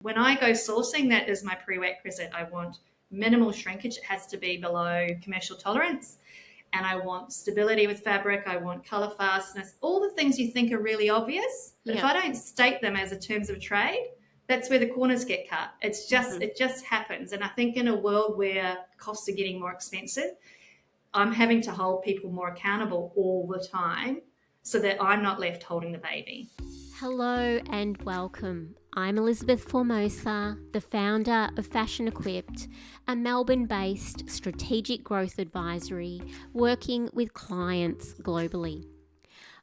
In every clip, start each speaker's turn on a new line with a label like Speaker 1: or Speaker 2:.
Speaker 1: When I go sourcing, that is my prerequisite. I want minimal shrinkage. It has to be below commercial tolerance. And I want stability with fabric. I want color fastness, all the things you think are really obvious. But if I don't state them as a terms of trade, that's where the corners get cut. It just happens. And I think in a world where costs are getting more expensive, I'm having to hold people more accountable all the time so that I'm not left holding the baby.
Speaker 2: Hello and welcome. I'm Elizabeth Formosa, the founder of Fashion Equipped, a Melbourne-based strategic growth advisory working with clients globally.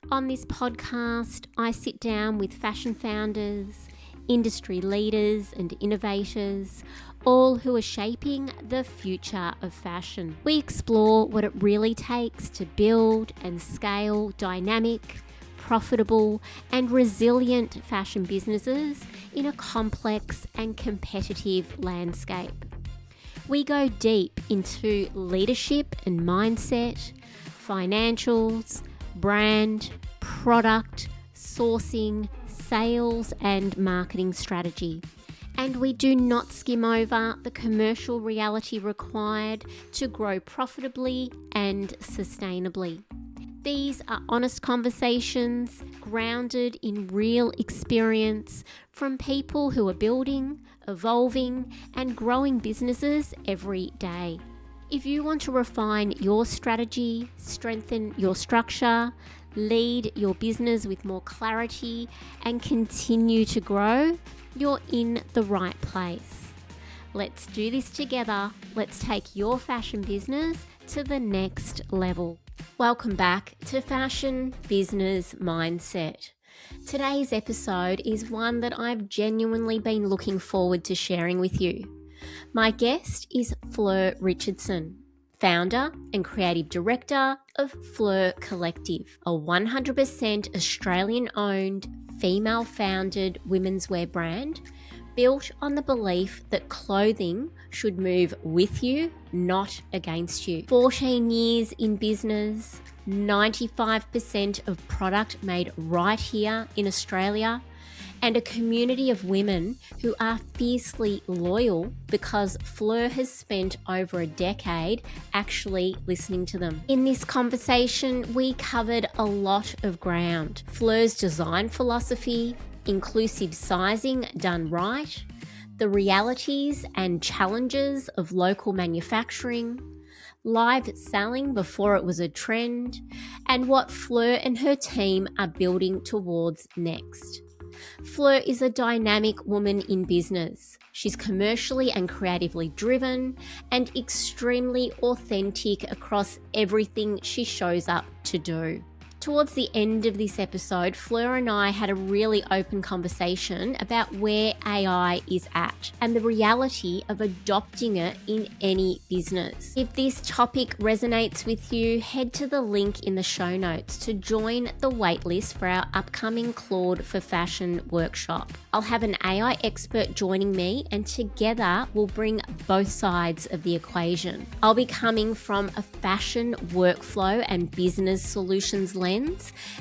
Speaker 2: On this podcast, I sit down with fashion founders, industry leaders and innovators, all who are shaping the future of fashion. We explore what it really takes to build and scale dynamic, profitable and resilient fashion businesses in a complex and competitive landscape. We go deep into leadership and mindset, financials, brand, product, sourcing, sales and marketing strategy. And we do not skim over the commercial reality required to grow profitably and sustainably. These are honest conversations grounded in real experience from people who are building, evolving, and growing businesses every day. If you want to refine your strategy, strengthen your structure, lead your business with more clarity, and continue to grow, you're in the right place. Let's do this together. Let's take your fashion business to the next level. Welcome back to Fashion Business Mindset. Today's episode is one that I've genuinely been looking forward to sharing with you. My guest is Fleur Richardson, founder and creative director of Fleur Collective, a 100% Australian-owned, female-founded womenswear brand built on the belief that clothing should move with you, not against you. 14 years in business, 95% of product made right here in Australia, and a community of women who are fiercely loyal because Fleur has spent over a decade actually listening to them. In this conversation, we covered a lot of ground. Fleur's design philosophy, inclusive sizing done right, the realities and challenges of local manufacturing, live selling before it was a trend, and what Fleur and her team are building towards next. Fleur is a dynamic woman in business. She's commercially and creatively driven and extremely authentic across everything she shows up to do. Towards the end of this episode, Fleur and I had a really open conversation about where AI is at and the reality of adopting it in any business. If this topic resonates with you, head to the link in the show notes to join the waitlist for our upcoming Claude for Fashion workshop. I'll have an AI expert joining me, and together we'll bring both sides of the equation. I'll be coming from a fashion workflow and business solutions lens,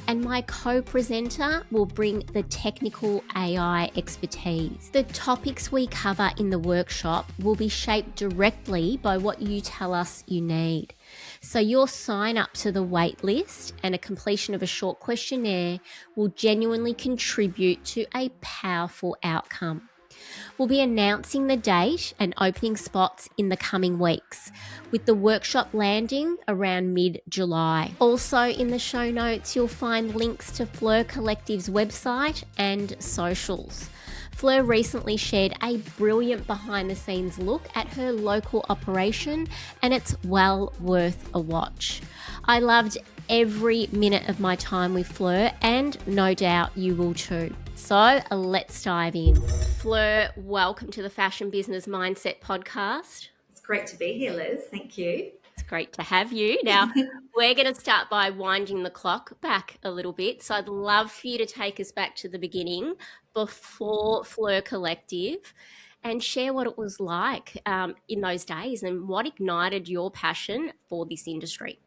Speaker 2: and my co-presenter will bring the technical AI expertise. The topics we cover in the workshop will be shaped directly by what you tell us you need. So your sign up to the wait list and a completion of a short questionnaire will genuinely contribute to a powerful outcome. We'll be announcing the date and opening spots in the coming weeks, with the workshop landing around mid-July. Also in the show notes, you'll find links to Fleur Collective's website and socials. Fleur recently shared a brilliant behind-the-scenes look at her local operation, and it's well worth a watch. I loved every minute of my time with Fleur, and no doubt you will too. So let's dive in. Fleur, welcome to the Fashion Business Mindset podcast.
Speaker 1: It's great to be here, Liz. Thank you.
Speaker 2: It's great to have you. Now, we're going to start by winding the clock back a little bit. So I'd love for you to take us back to the beginning before Fleur Collective and share what it was like in those days and what ignited your passion for this industry.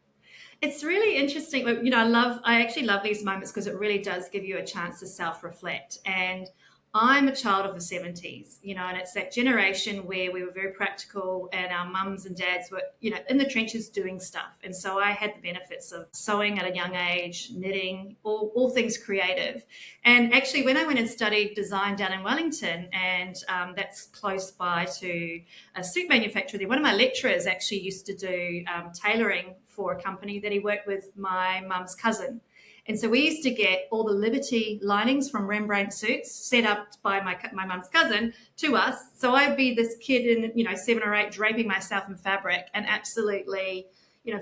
Speaker 1: It's really interesting. You know, I actually love these moments because it really does give you a chance to self-reflect. And I'm a child of the 70s, and it's that generation where we were very practical and our mums and dads were, in the trenches doing stuff. And so I had the benefits of sewing at a young age, knitting, all things creative. And actually, when I went and studied design down in Wellington, and that's close by to a suit manufacturer there, one of my lecturers actually used to do tailoring for a company that he worked with my mum's cousin. And so we used to get all the Liberty linings from Rembrandt suits set up by my mum's cousin to us. So I'd be this kid in, 7 or 8 draping myself in fabric and absolutely,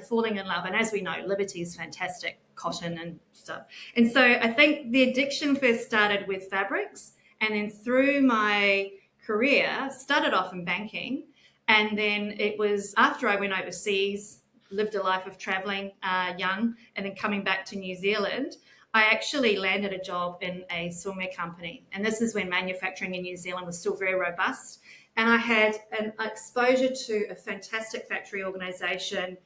Speaker 1: falling in love. And as we know, Liberty is fantastic, cotton and stuff. And so I think the addiction first started with fabrics, and then through my career, started off in banking. And then it was after I went overseas, lived a life of traveling young, and then coming back to New Zealand, I actually landed a job in a swimwear company. And this is when manufacturing in New Zealand was still very robust. And I had an exposure to a fantastic factory organisation,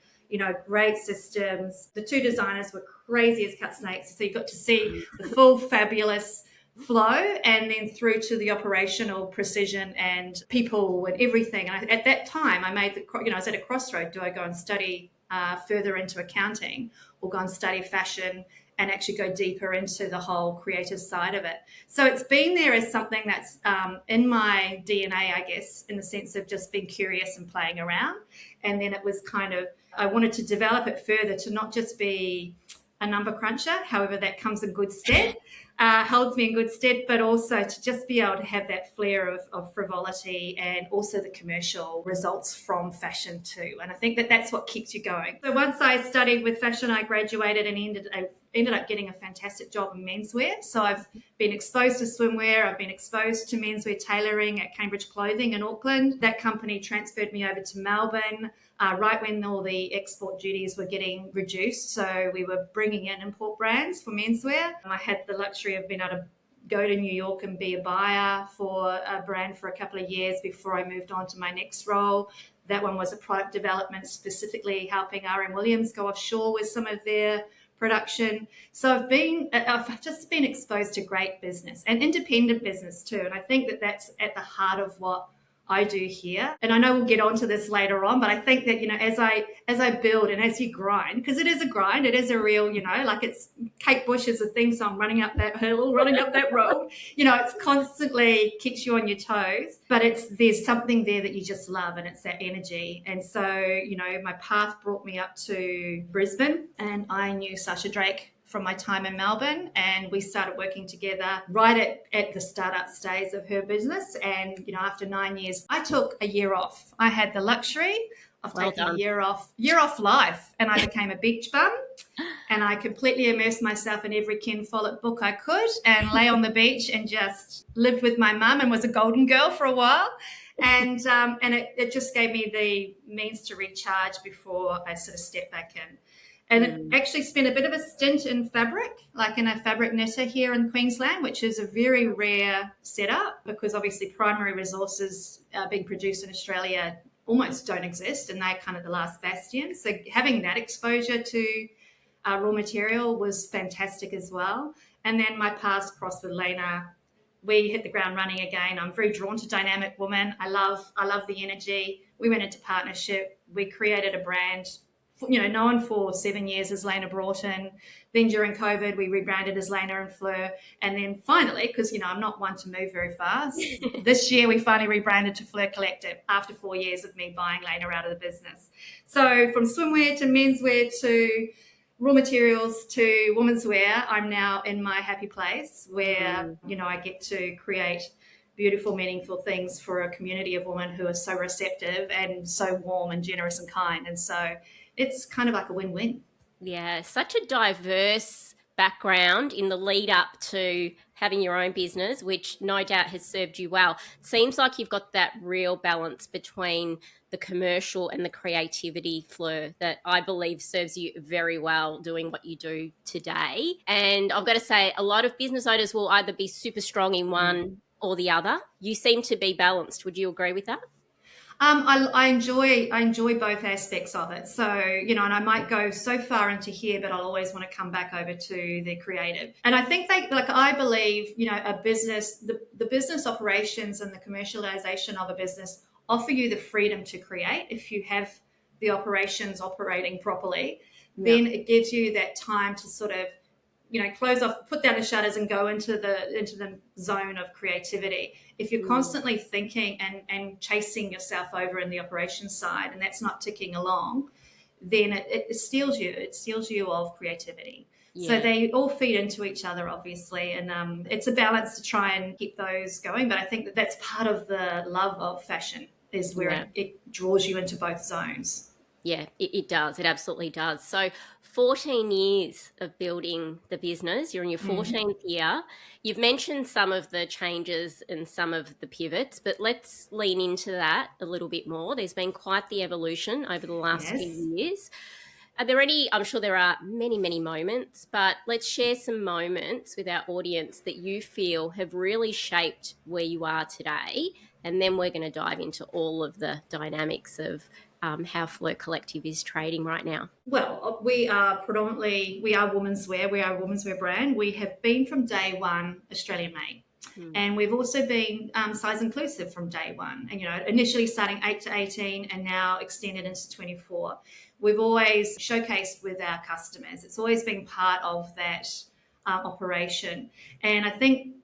Speaker 1: great systems. The 2 designers were crazy as cut snakes. So you got to see the full fabulous flow, and then through to the operational precision and people and everything. And at that time, I made I was at a crossroad. Do I go and study further into accounting, or go and study fashion and actually go deeper into the whole creative side of it? So it's been there as something that's in my DNA, I guess, in the sense of just being curious and playing around. And then it was kind of, I wanted to develop it further to not just be a number cruncher, however that comes in good stead, holds me in good stead, but also to just be able to have that flair of frivolity and also the commercial results from fashion too. And I think that that's what keeps you going. So once I studied with fashion, I graduated and ended up getting a fantastic job in menswear. So I've been exposed to swimwear. I've been exposed to menswear tailoring at Cambridge Clothing in Auckland. That company transferred me over to Melbourne right when all the export duties were getting reduced. So we were bringing in import brands for menswear. I had the luxury of being able to go to New York and be a buyer for a brand for a couple of years before I moved on to my next role. That one was a product development, specifically helping R.M. Williams go offshore with some of their production. So I've just been exposed to great business and independent business too. And I think that that's at the heart of what I do here. And I know we'll get onto this later on, but I think that, as I build and as you grind, because it is a grind, it is a real, like it's Kate Bush is a theme song, running up that hill, running up that road, it's constantly keeps you on your toes, but there's something there that you just love, and it's that energy. And so, my path brought me up to Brisbane, and I knew Sasha Drake from my time in Melbourne, and we started working together right at the startup stage of her business. And after 9 years, I took a year off. I had the luxury of taking a year off life, and I became a beach bum, and I completely immersed myself in every Ken Follett book I could, and lay on the beach and just lived with my mum and was a golden girl for a while. And it just gave me the means to recharge before I sort of stepped back in. And actually spent a bit of a stint in fabric, like in a fabric knitter here in Queensland, which is a very rare setup because obviously primary resources being produced in Australia almost don't exist, and they're kind of the last bastion. So having that exposure to raw material was fantastic as well. And then my paths crossed with Lena. We hit the ground running again. I'm very drawn to dynamic women. I love the energy. We went into partnership. We created a brand, known for 7 years as Lena Broughton. Then during COVID, we rebranded as Lena and Fleur. And then finally, because, I'm not one to move very fast, this year we finally rebranded to Fleur Collective after 4 years of me buying Lena out of the business. So from swimwear to menswear to raw materials to womenswear, I'm now in my happy place where, I get to create beautiful, meaningful things for a community of women who are so receptive and so warm and generous and kind. And so it's kind of like a win-win.
Speaker 2: Yeah, such a diverse background in the lead up to having your own business, which no doubt has served you well. It seems like you've got that real balance between the commercial and the creativity, Fleur, that I believe serves you very well doing what you do today. And I've got to say, a lot of business owners will either be super strong in one or the other. You seem to be balanced. Would you agree with that?
Speaker 1: I enjoy both aspects of it. So, and I might go so far into here, but I'll always want to come back over to the creative. And I think I believe, a business, the business operations and the commercialization of a business offer you the freedom to create. If you have the operations operating properly, then it gives you that time to sort of close off, put down the shutters and go into the zone of creativity. If you're constantly thinking and chasing yourself over in the operations side, and that's not ticking along, then it steals you. It steals you of creativity. Yeah. So they all feed into each other, obviously, and it's a balance to try and keep those going. But I think that that's part of the love of fashion, is where it draws you into both zones.
Speaker 2: Yeah, it does. It absolutely does. So 14 years of building the business. You're in your 14th year. You've mentioned some of the changes and some of the pivots, but let's lean into that a little bit more. There's been quite the evolution over the last few years. Are there any, I'm sure there are many, many moments, but let's share some moments with our audience that you feel have really shaped where you are today. And then we're going to dive into all of the dynamics of how Fleur Collective is trading right now.
Speaker 1: Well, we are womenswear. We are a womenswear brand. We have been from day one Australian made. And we've also been size inclusive from day one. And, initially starting 8 to 18 and now extended into 24. We've always showcased with our customers. It's always been part of that operation. And I think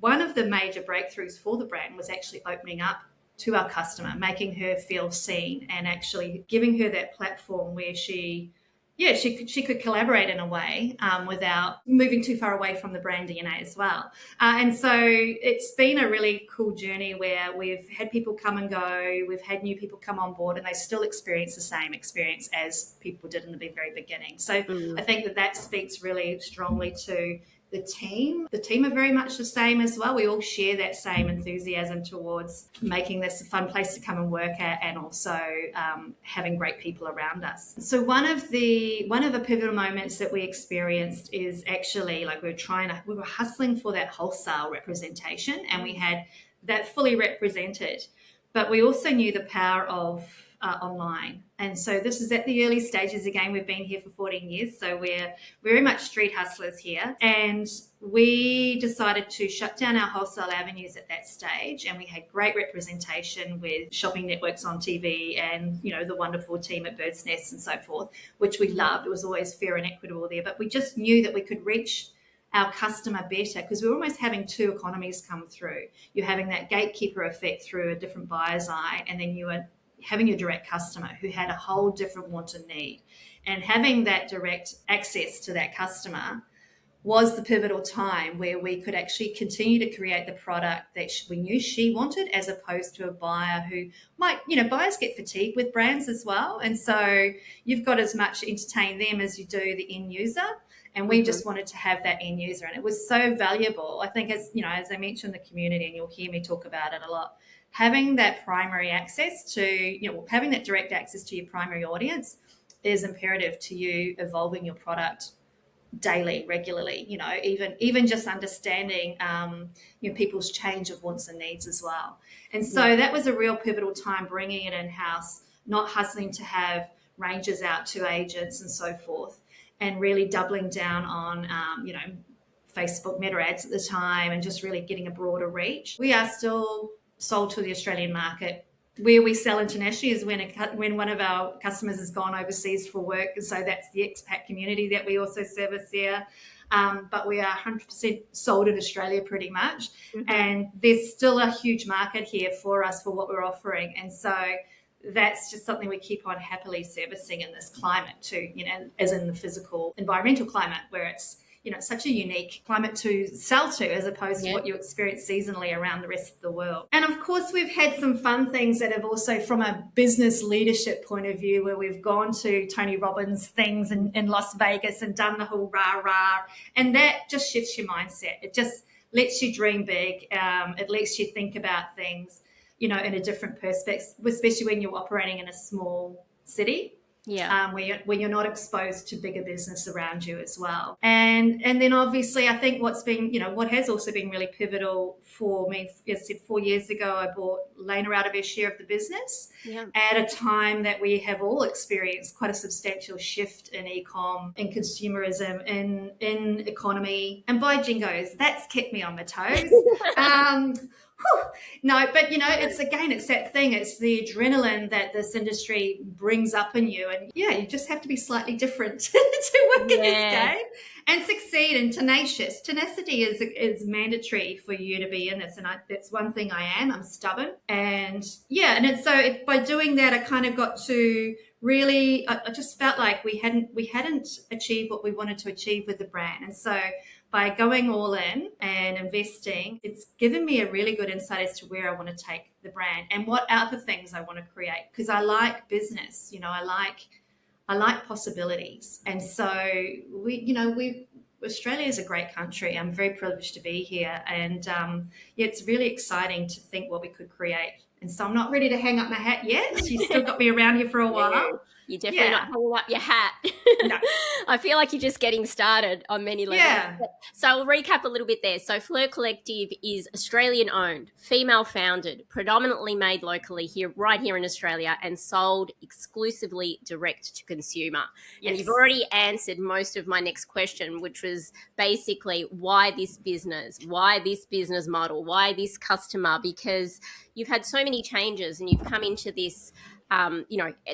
Speaker 1: one of the major breakthroughs for the brand was actually opening up to our customer, making her feel seen and actually giving her that platform where she could collaborate in a way without moving too far away from the brand DNA as well. And so it's been a really cool journey where we've had people come and go, we've had new people come on board, and they still experience the same experience as people did in the very beginning. So I think that speaks really strongly to the team. The team are very much the same as well. We all share that same enthusiasm towards making this a fun place to come and work at, and also having great people around us. So one of the pivotal moments that we experienced is actually we were hustling for that wholesale representation, and we had that fully represented, but we also knew the power of online. And so this is at the early stages. Again, we've been here for 14 years, so we're very much street hustlers here. And we decided to shut down our wholesale avenues at that stage, and we had great representation with shopping networks on TV and, the wonderful team at Bird's Nest and so forth, which we loved. It was always fair and equitable there, but we just knew that we could reach our customer better because we were almost having two economies come through. You're having that gatekeeper effect through a different buyer's eye, and then you were having a direct customer who had a whole different want and need. And having that direct access to that customer was the pivotal time where we could actually continue to create the product that we knew she wanted, as opposed to a buyer who might, buyers get fatigued with brands as well. And so you've got as much to entertain them as you do the end user. And we just wanted to have that end user. And it was so valuable. I think as I mentioned the community, and you'll hear me talk about it a lot, having that primary access to, having that direct access to your primary audience is imperative to you evolving your product daily, regularly, even just understanding, people's change of wants and needs as well. And so that was a real pivotal time, bringing it in-house, not hustling to have ranges out to agents and so forth, and really doubling down on, Facebook meta ads at the time, and just really getting a broader reach. We are still sold to the Australian market. Where we sell internationally is when one of our customers has gone overseas for work, and so that's the expat community that we also service there. But we are 100% sold in Australia pretty much, and there's still a huge market here for us for what we're offering, and so that's just something we keep on happily servicing in this climate too, as in the physical environmental climate, where it's such a unique climate to sell to, as opposed to what you experience seasonally around the rest of the world. And of course, we've had some fun things that have also, from a business leadership point of view, where we've gone to Tony Robbins things in Las Vegas and done the whole rah-rah. And that just shifts your mindset. It just lets you dream big. It lets you think about things, in a different perspective, especially when you're operating in a small city.
Speaker 2: Yeah.
Speaker 1: where you're not exposed to bigger business around you as well. And then obviously I think what has also been really pivotal for me is 4 years ago, I bought Lena out of her share of the business
Speaker 2: Yeah.
Speaker 1: at a time that we have all experienced quite a substantial shift in e-com, in consumerism, in economy. And by jingos, that's kept me on my toes. No, but it's that thing. It's the adrenaline that this industry brings up in you, and you just have to be slightly different to work in this game and succeed. And tenacity is mandatory for you to be in this. And that's one thing I am. I'm stubborn, and by doing that, I kind of got to really. I just felt like we hadn't achieved what we wanted to achieve with the brand, and so by going all in and investing, it's given me a really good insight as to where I want to take the brand and what other things I want to create. Because I like business, I like possibilities. And so Australia is a great country. I'm very privileged to be here. And it's really exciting to think what we could create. And so I'm not ready to hang up my hat yet. You still got me around here for a while.
Speaker 2: You're definitely not hanging up your hat.
Speaker 1: No.
Speaker 2: I feel like you're just getting started on many levels.
Speaker 1: Yeah.
Speaker 2: So I'll recap a little bit there. So Fleur Collective is Australian owned, female founded, predominantly made locally right here in Australia, and sold exclusively direct to consumer. Yes. And you've already answered most of my next question, which was basically why this business model, why this customer, because you've had so many changes and you've come into this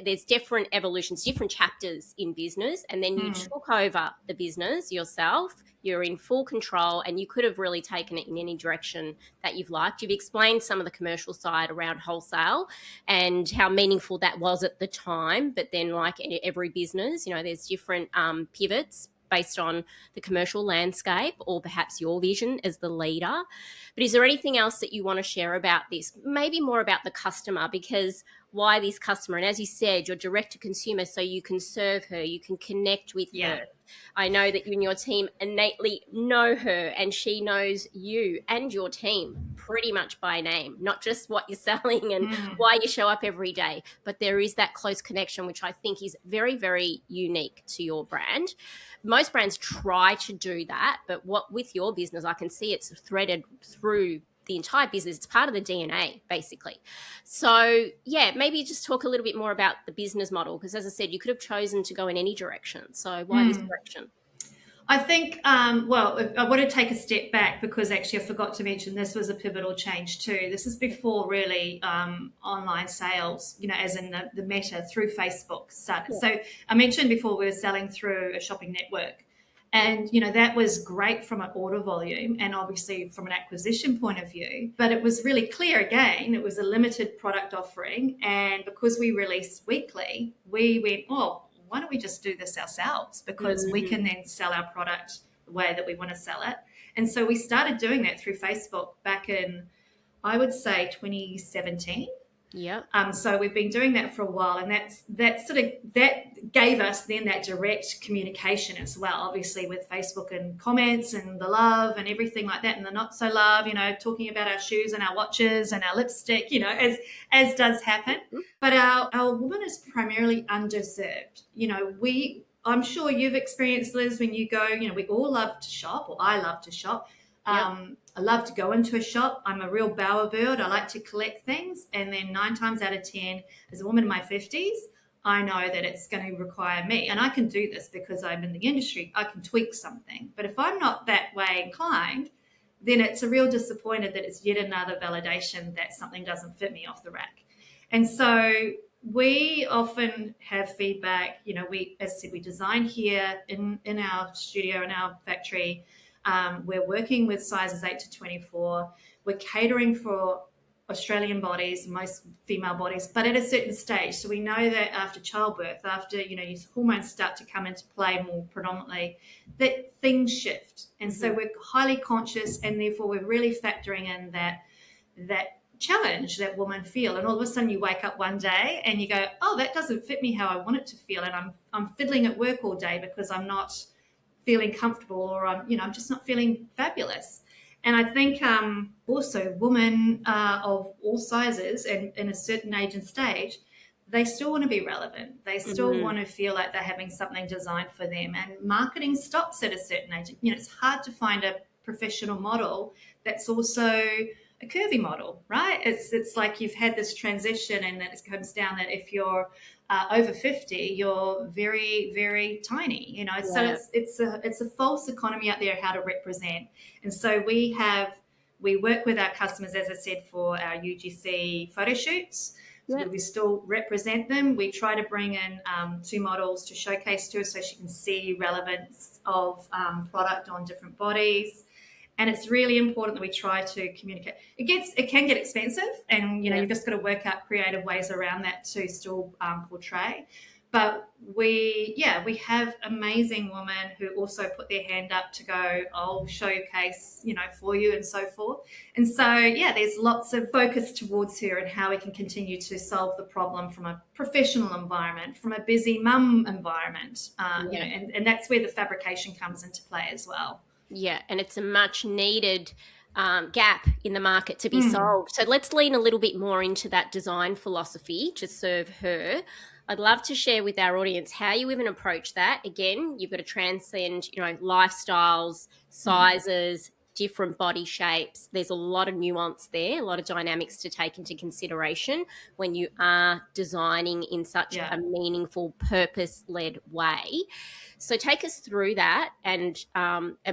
Speaker 2: there's different evolutions, different chapters in business, and then you took over the business yourself. You're in full control, and you could have really taken it in any direction that you've liked. You've explained some of the commercial side around wholesale and how meaningful that was at the time. But then, like every business, there's different pivots based on the commercial landscape or perhaps your vision as the leader. But is there anything else that you want to share about this? Maybe more about the customer, because why this customer? And as you said, you're direct to consumer, so you can serve her, you can connect with her. I know that you and your team innately know her, and she knows you and your team pretty much by name, not just what you're selling and why you show up every day, but there is that close connection, which I think is very, very unique to your brand. Most brands try to do that, but with your business, I can see it's threaded through the entire business. It's part of the DNA, basically. So, maybe just talk a little bit more about the business model, because as I said, you could have chosen to go in any direction. So why this direction?
Speaker 1: I think, I want to take a step back, because actually I forgot to mention this was a pivotal change too. This is before really online sales, as in the meta through Facebook started. Yeah. So I mentioned before we were selling through a shopping network. And, that was great from an order volume and obviously from an acquisition point of view. But it was really clear, again, it was a limited product offering. And because we released weekly, we went, why don't we just do this ourselves? Because we can then sell our product the way that we want to sell it. And so we started doing that through Facebook back in, I would say, 2017.
Speaker 2: Yeah.
Speaker 1: So we've been doing that for a while, and that gave us then that direct communication as well, obviously with Facebook and comments and the love and everything like that, and the not so love, talking about our shoes and our watches and our lipstick, as does happen. But our woman is primarily underserved. I'm sure you've experienced, Liz, when you go, we all love to shop, or I love to shop. I love to go into a shop. I'm a real bowerbird. I like to collect things. And then 9 times out of 10, as a woman in my 50s, I know that it's going to require me. And I can do this because I'm in the industry. I can tweak something. But if I'm not that way inclined, then it's a real disappointed that it's yet another validation that something doesn't fit me off the rack. And so we often have feedback. We, as I said, we design here in our studio, in our factory. We're working with sizes 8 to 24. We're catering for Australian bodies, most female bodies, but at a certain stage. So we know that after childbirth, after, your hormones start to come into play more predominantly, that things shift. And so we're highly conscious, and therefore we're really factoring in that challenge that women feel. And all of a sudden you wake up one day and you go, that doesn't fit me how I want it to feel. And I'm fiddling at work all day because I'm not feeling comfortable, or I'm just not feeling fabulous. And I think also women of all sizes and in a certain age and stage, they still want to be relevant. They still want to feel like they're having something designed for them. And marketing stops at a certain age. It's hard to find a professional model that's also a curvy model, right? It's like you've had this transition, and then it comes down that if you're over 50, you're very, very tiny. So it's a false economy out there how to represent. And so we work with our customers, as I said, for our UGC photo shoots. So we still represent them. We try to bring in 2 models to showcase to her so she can see relevance of product on different bodies. And it's really important that we try to communicate. It can get expensive, and you've just got to work out creative ways around that to still portray. But we have amazing women who also put their hand up to go, I'll showcase, for you, and so forth. And so, there's lots of focus towards her and how we can continue to solve the problem from a professional environment, from a busy mum environment, and that's where the fabrication comes into play as well.
Speaker 2: Yeah, and it's a much needed gap in the market to be solved. So let's lean a little bit more into that design philosophy to serve her. I'd love to share with our audience how you even approach that. Again, you've got to transcend, lifestyles, sizes, different body shapes. There's a lot of nuance there, a lot of dynamics to take into consideration when you are designing in such a meaningful, purpose-led way. So take us through that, and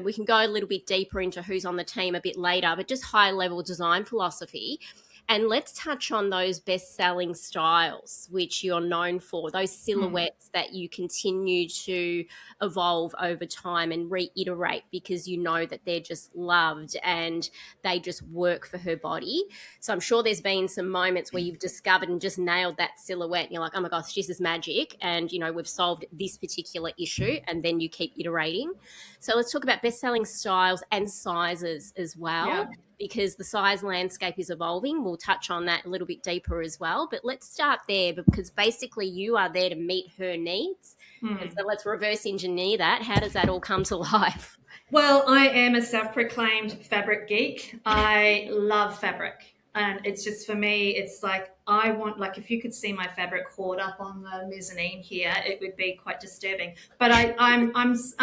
Speaker 2: we can go a little bit deeper into who's on the team a bit later, but just high-level design philosophy. And let's touch on those best-selling styles, which you're known for, those silhouettes that you continue to evolve over time and reiterate because you know that they're just loved and they just work for her body. So I'm sure there's been some moments where you've discovered and just nailed that silhouette and you're like, oh my gosh, this is magic. And, we've solved this particular issue, and then you keep iterating. So let's talk about best-selling styles and sizes as well, because the size landscape is evolving. We'll touch on that a little bit deeper as well. But let's start there, because basically you are there to meet her needs. And so let's reverse engineer that. How does that all come to life?
Speaker 1: Well, I am a self-proclaimed fabric geek. I love fabric. And it's just, for me, it's like if you could see my fabric hoard up on the mezzanine here, it would be quite disturbing. But I'm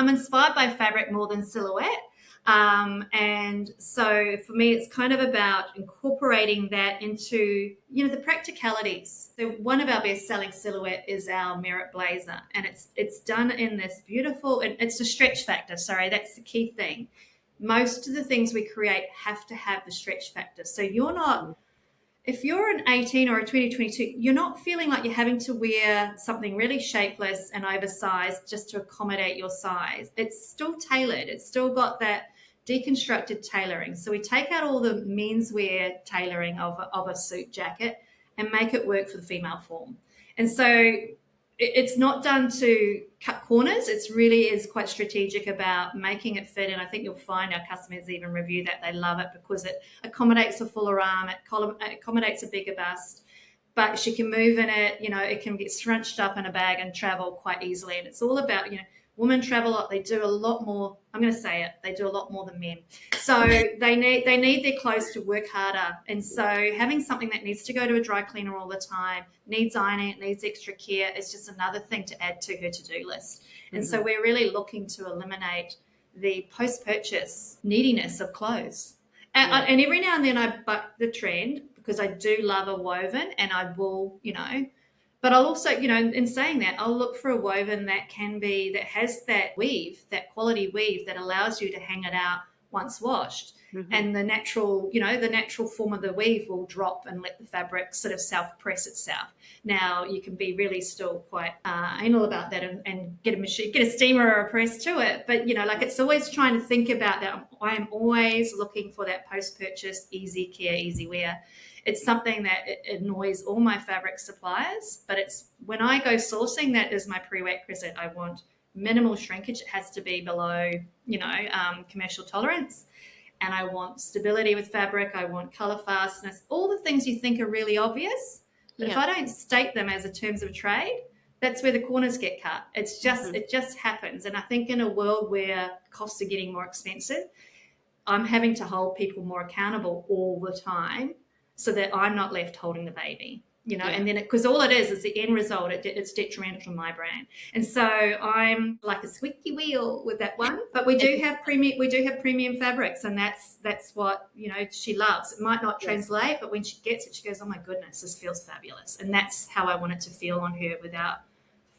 Speaker 1: inspired by fabric more than silhouette. And so for me, it's kind of about incorporating that into, the practicalities. So one of our best-selling silhouette is our Merit blazer, and it's done in this beautiful, and it's a stretch factor. Sorry, that's the key thing. Most of the things we create have to have the stretch factor. So if you're an 18 or a 2022, you're not feeling like you're having to wear something really shapeless and oversized just to accommodate your size. It's still tailored. It's still got that deconstructed tailoring. So we take out all the menswear tailoring of a suit jacket and make it work for the female form. And so it's not done to cut corners. It really is quite strategic about making it fit. And I think you'll find our customers even review that. They love it because it accommodates a fuller arm, it accommodates a bigger bust, but she can move in it. It can get scrunched up in a bag and travel quite easily. And it's all about, women travel a lot. They do a lot more. I'm going to say it. They do a lot more than men. So they need their clothes to work harder. And so having something that needs to go to a dry cleaner all the time, needs ironing, it needs extra care, is just another thing to add to her to-do list. And so we're really looking to eliminate the post-purchase neediness of clothes. And every now and then I buck the trend because I do love a woven, and I will, but I'll also, in saying that, I'll look for a woven that has that weave, that quality weave that allows you to hang it out once washed. And the natural form of the weave will drop and let the fabric sort of self-press itself. Now, you can be really still quite anal about that and get a steamer or a press to it. But, it's always trying to think about that. I am always looking for that post-purchase, easy care, easy wear. It's something that annoys all my fabric suppliers, but it's when I go sourcing, that is my prerequisite. I want minimal shrinkage. It has to be below, commercial tolerance. And I want stability with fabric. I want color fastness, all the things you think are really obvious. But if I don't state them as a terms of trade, that's where the corners get cut. It's just, it just happens. And I think in a world where costs are getting more expensive, I'm having to hold people more accountable all the time, so that I'm not left holding the baby. and then because all it is the end result, it's detrimental to my brand. And so I'm like a squeaky wheel with that one. But we do have premium fabrics, and that's what she loves. It might not translate, but when she gets it, she goes, oh my goodness, this feels fabulous. And that's how I want it to feel on her, without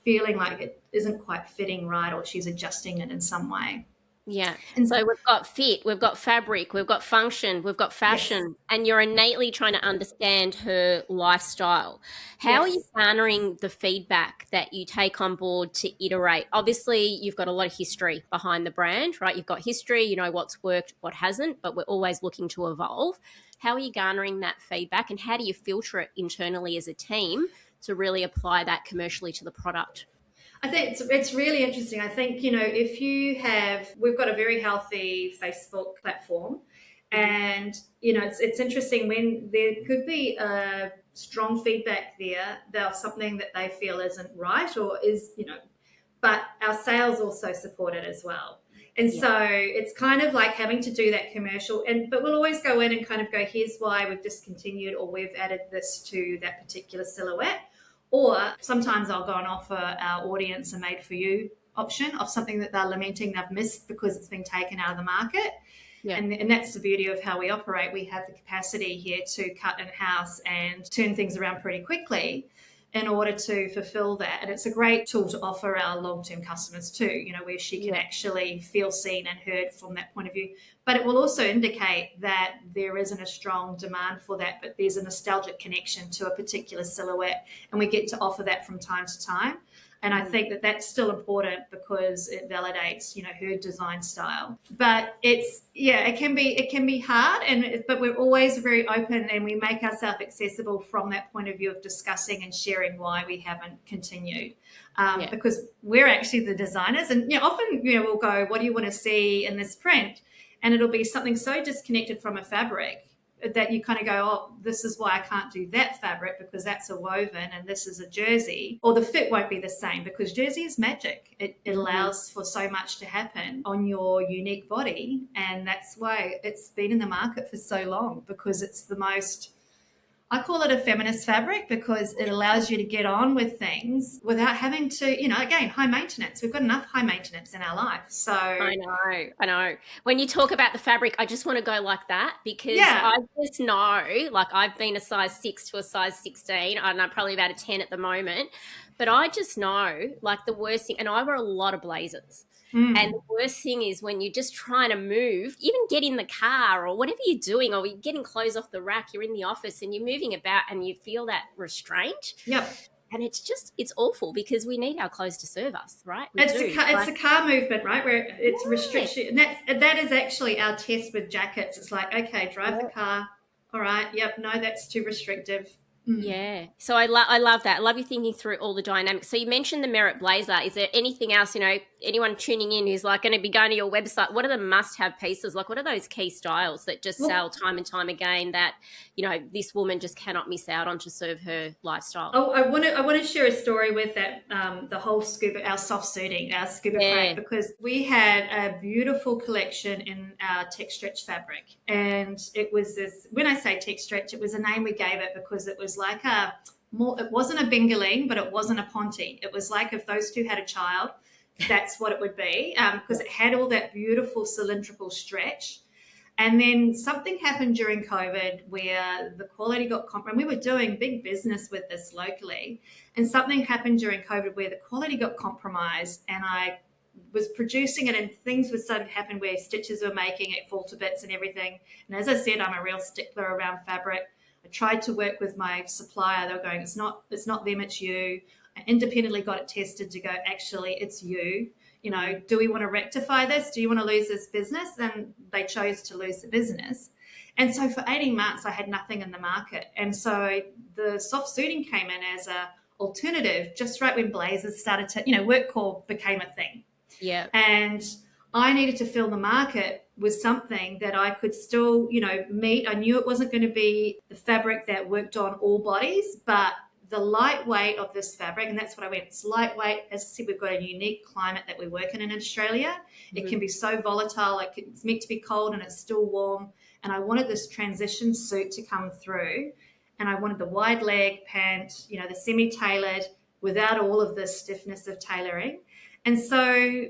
Speaker 1: feeling like it isn't quite fitting right, or she's adjusting it in some way.
Speaker 2: Yeah. And so we've got fit, we've got fabric, we've got function, we've got fashion, and you're innately trying to understand her lifestyle. How are you garnering the feedback that you take on board to iterate? Obviously, you've got a lot of history behind the brand, right? You've got history, you know what's worked, what hasn't, but we're always looking to evolve. How are you garnering that feedback, and how do you filter it internally as a team to really apply that commercially to the product?
Speaker 1: I think it's really interesting. I think, we've got a very healthy Facebook platform, and, it's interesting when there could be a strong feedback there of something that they feel isn't right, or is, but our sales also support it as well. And so it's kind of like having to do that commercial, but we'll always go in and kind of go, here's why we've discontinued, or we've added this to that particular silhouette. Or sometimes I'll go and offer our audience a made for you option of something that they're lamenting they've missed because it's been taken out of the market. Yeah. And that's the beauty of how we operate. We have the capacity here to cut in-house and turn things around pretty quickly in order to fulfill that. And it's a great tool to offer our long-term customers too, where she can actually feel seen and heard from that point of view. But it will also indicate that there isn't a strong demand for that, but there's a nostalgic connection to a particular silhouette, and we get to offer that from time to time. And I think that that's still important because it validates, her design style. But it can be hard, but we're always very open, and we make ourselves accessible from that point of view of discussing and sharing why we haven't continued. Because we're actually the designers, and often we'll go, what do you want to see in this print? And it'll be something so disconnected from a fabric that you kind of go, oh, this is why I can't do that fabric, because that's a woven and this is a jersey. Or the fit won't be the same, because jersey is magic. It allows for so much to happen on your unique body. And that's why it's been in the market for so long, because it's the most, I call it a feminist fabric, because it allows you to get on with things without having to, again, high maintenance. We've got enough high maintenance in our life. So
Speaker 2: I know. When you talk about the fabric, I just want to go like that, because I just know, like, I've been a size 6 to a size 16. I don't know, probably about a 10 at the moment. But I just know, like, the worst thing, and I wear a lot of blazers. And the worst thing is when you're just trying to move, even get in the car or whatever you're doing, or you're getting clothes off the rack, you're in the office and you're moving about and you feel that restraint.
Speaker 1: Yep.
Speaker 2: And it's awful, because we need our clothes to serve us, right?
Speaker 1: It's a car movement, right? Where it's restriction. And that is actually our test with jackets. It's like, okay, drive the car. All right. Yep. No, that's too restrictive.
Speaker 2: Yeah. So I love that. I love you thinking through all the dynamics. So you mentioned the Merit Blazer. Is there anything else, anyone tuning in who's like going to be going to your website? What are the must-have pieces? Like, what are those key styles that just sell time and time again that, this woman just cannot miss out on to serve her lifestyle?
Speaker 1: Oh, I want to share a story with that, the whole scuba, our soft suiting, our scuba crate, because we had a beautiful collection in our tech stretch fabric. And it was this, when I say tech stretch, it was a name we gave it because it was like it wasn't a bingaling, but it wasn't a ponte. It was like if those two had a child, that's what it would be, because it had all that beautiful cylindrical stretch. And then something happened during COVID where the quality got compromised. We were doing big business with this locally, and something happened during COVID where the quality got compromised, and I was producing it, and things were starting to happen where stitches were making it fall to bits and everything. And as I said, I'm a real stickler around fabric. I tried to work with my supplier. They were going, it's not them, it's you. I independently got it tested to go, actually, it's you. Do we want to rectify this? Do you want to lose this business? And they chose to lose the business. And so for 18 months, I had nothing in the market. And so the soft suiting came in as a alternative just right when blazers started to, work core became a thing.
Speaker 2: Yeah.
Speaker 1: And I needed to fill the market with something that I could still, meet. I knew it wasn't going to be the fabric that worked on all bodies, but the lightweight of this fabric, and that's what I went, it's lightweight. As I said, we've got a unique climate that we work in Australia. It can be so volatile. It's meant to be cold and it's still warm. And I wanted this transition suit to come through and I wanted the wide leg pant, the semi-tailored without all of the stiffness of tailoring. And so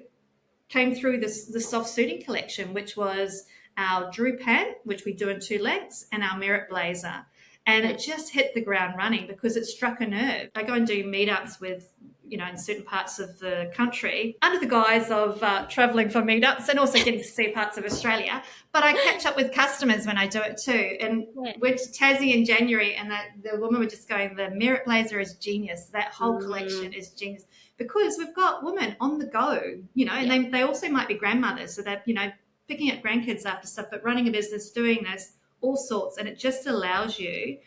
Speaker 1: came through the soft suiting collection, which was our Drew pant, which we do in 2 lengths, and our Merit blazer. And it just hit the ground running because it struck a nerve. I go and do meetups with, in certain parts of the country under the guise of traveling for meetups and also getting to see parts of Australia. But I catch up with customers when I do it too. And went to Tassie in January, and the women were just going, the Merit blazer is genius. That whole collection is genius. Because we've got women on the go, and they also might be grandmothers. So they're, picking up grandkids after stuff, but running a business, doing this, all sorts. And it just allows you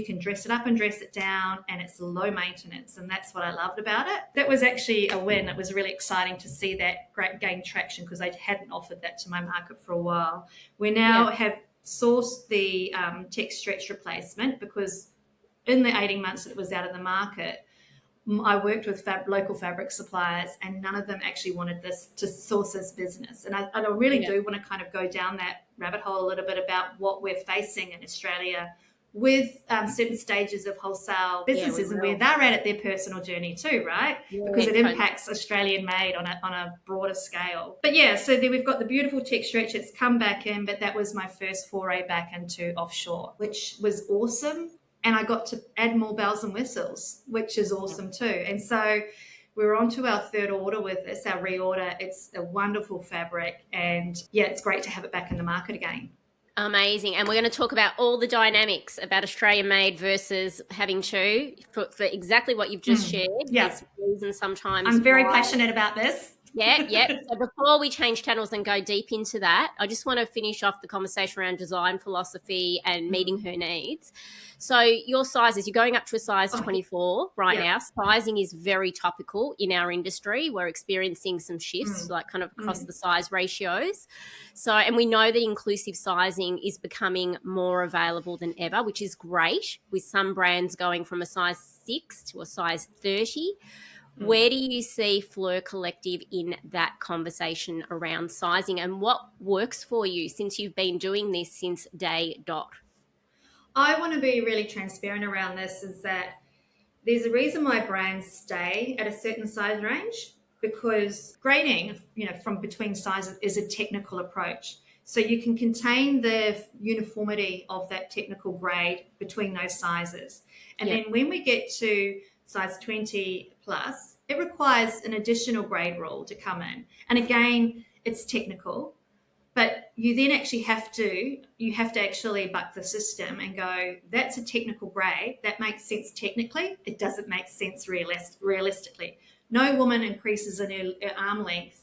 Speaker 1: can dress it up and dress it down, and it's low maintenance. And that's what I loved about it. That was actually a win. It was really exciting to see that gain traction because I hadn't offered that to my market for a while. We now have sourced the tech stretch replacement because in the 18 months that it was out of the market, I worked with local fabric suppliers, and none of them actually wanted this to source this business. And I really do want to kind of go down that rabbit hole a little bit about what we're facing in Australia with certain stages of wholesale businesses and where they're at their personal journey too, right? Because it impacts Australian made on a broader scale. But so then we've got the beautiful tech stretch. It's come back in, but that was my first foray back into offshore, which was awesome. And I got to add more bells and whistles, which is awesome too. And so we're on to our 3rd order with this, our reorder. It's a wonderful fabric, and it's great to have it back in the market again.
Speaker 2: Amazing. And we're going to talk about all the dynamics about Australian made versus having to for exactly what you've just shared.
Speaker 1: Yeah.
Speaker 2: Reasons sometimes.
Speaker 1: I'm very passionate about this.
Speaker 2: Yeah. So before we change channels and go deep into that, I just want to finish off the conversation around design philosophy and meeting her needs. So your sizes, you're going up to a size 24 right now. Sizing is very topical in our industry. We're experiencing some shifts, like kind of across the size ratios. So, and we know that inclusive sizing is becoming more available than ever, which is great, with some brands going from a size 6 to a size 30. Where do you see Fleur Collective in that conversation around sizing, and what works for you since you've been doing this since day dot?
Speaker 1: I want to be really transparent around this, is that there's a reason why brands stay at a certain size range, because grading, from between sizes is a technical approach. So you can contain the uniformity of that technical grade between those sizes. And then when we get to size 20 plus, it requires an additional grade rule to come in. And again, it's technical, but you then actually have to actually buck the system and go, that's a technical grade. That makes sense technically. It doesn't make sense realistically. No woman increases in her arm length,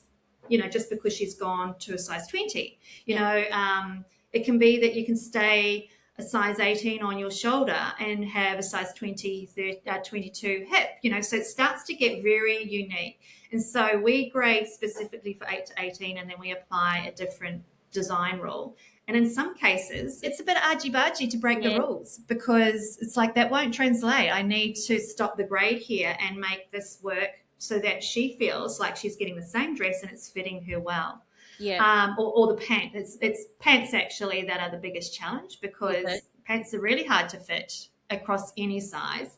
Speaker 1: just because she's gone to a size 20. It can be that you can stay a size 18 on your shoulder and have a size 22 hip, so it starts to get very unique. And so we grade specifically for 8 to 18, and then we apply a different design rule. And in some cases, it's a bit argy-bargy to break the rules, because it's like, that won't translate. I need to stop the grade here and make this work so that she feels like she's getting the same dress and it's fitting her well. Or the pants. It's pants actually that are the biggest challenge, because pants are really hard to fit across any size.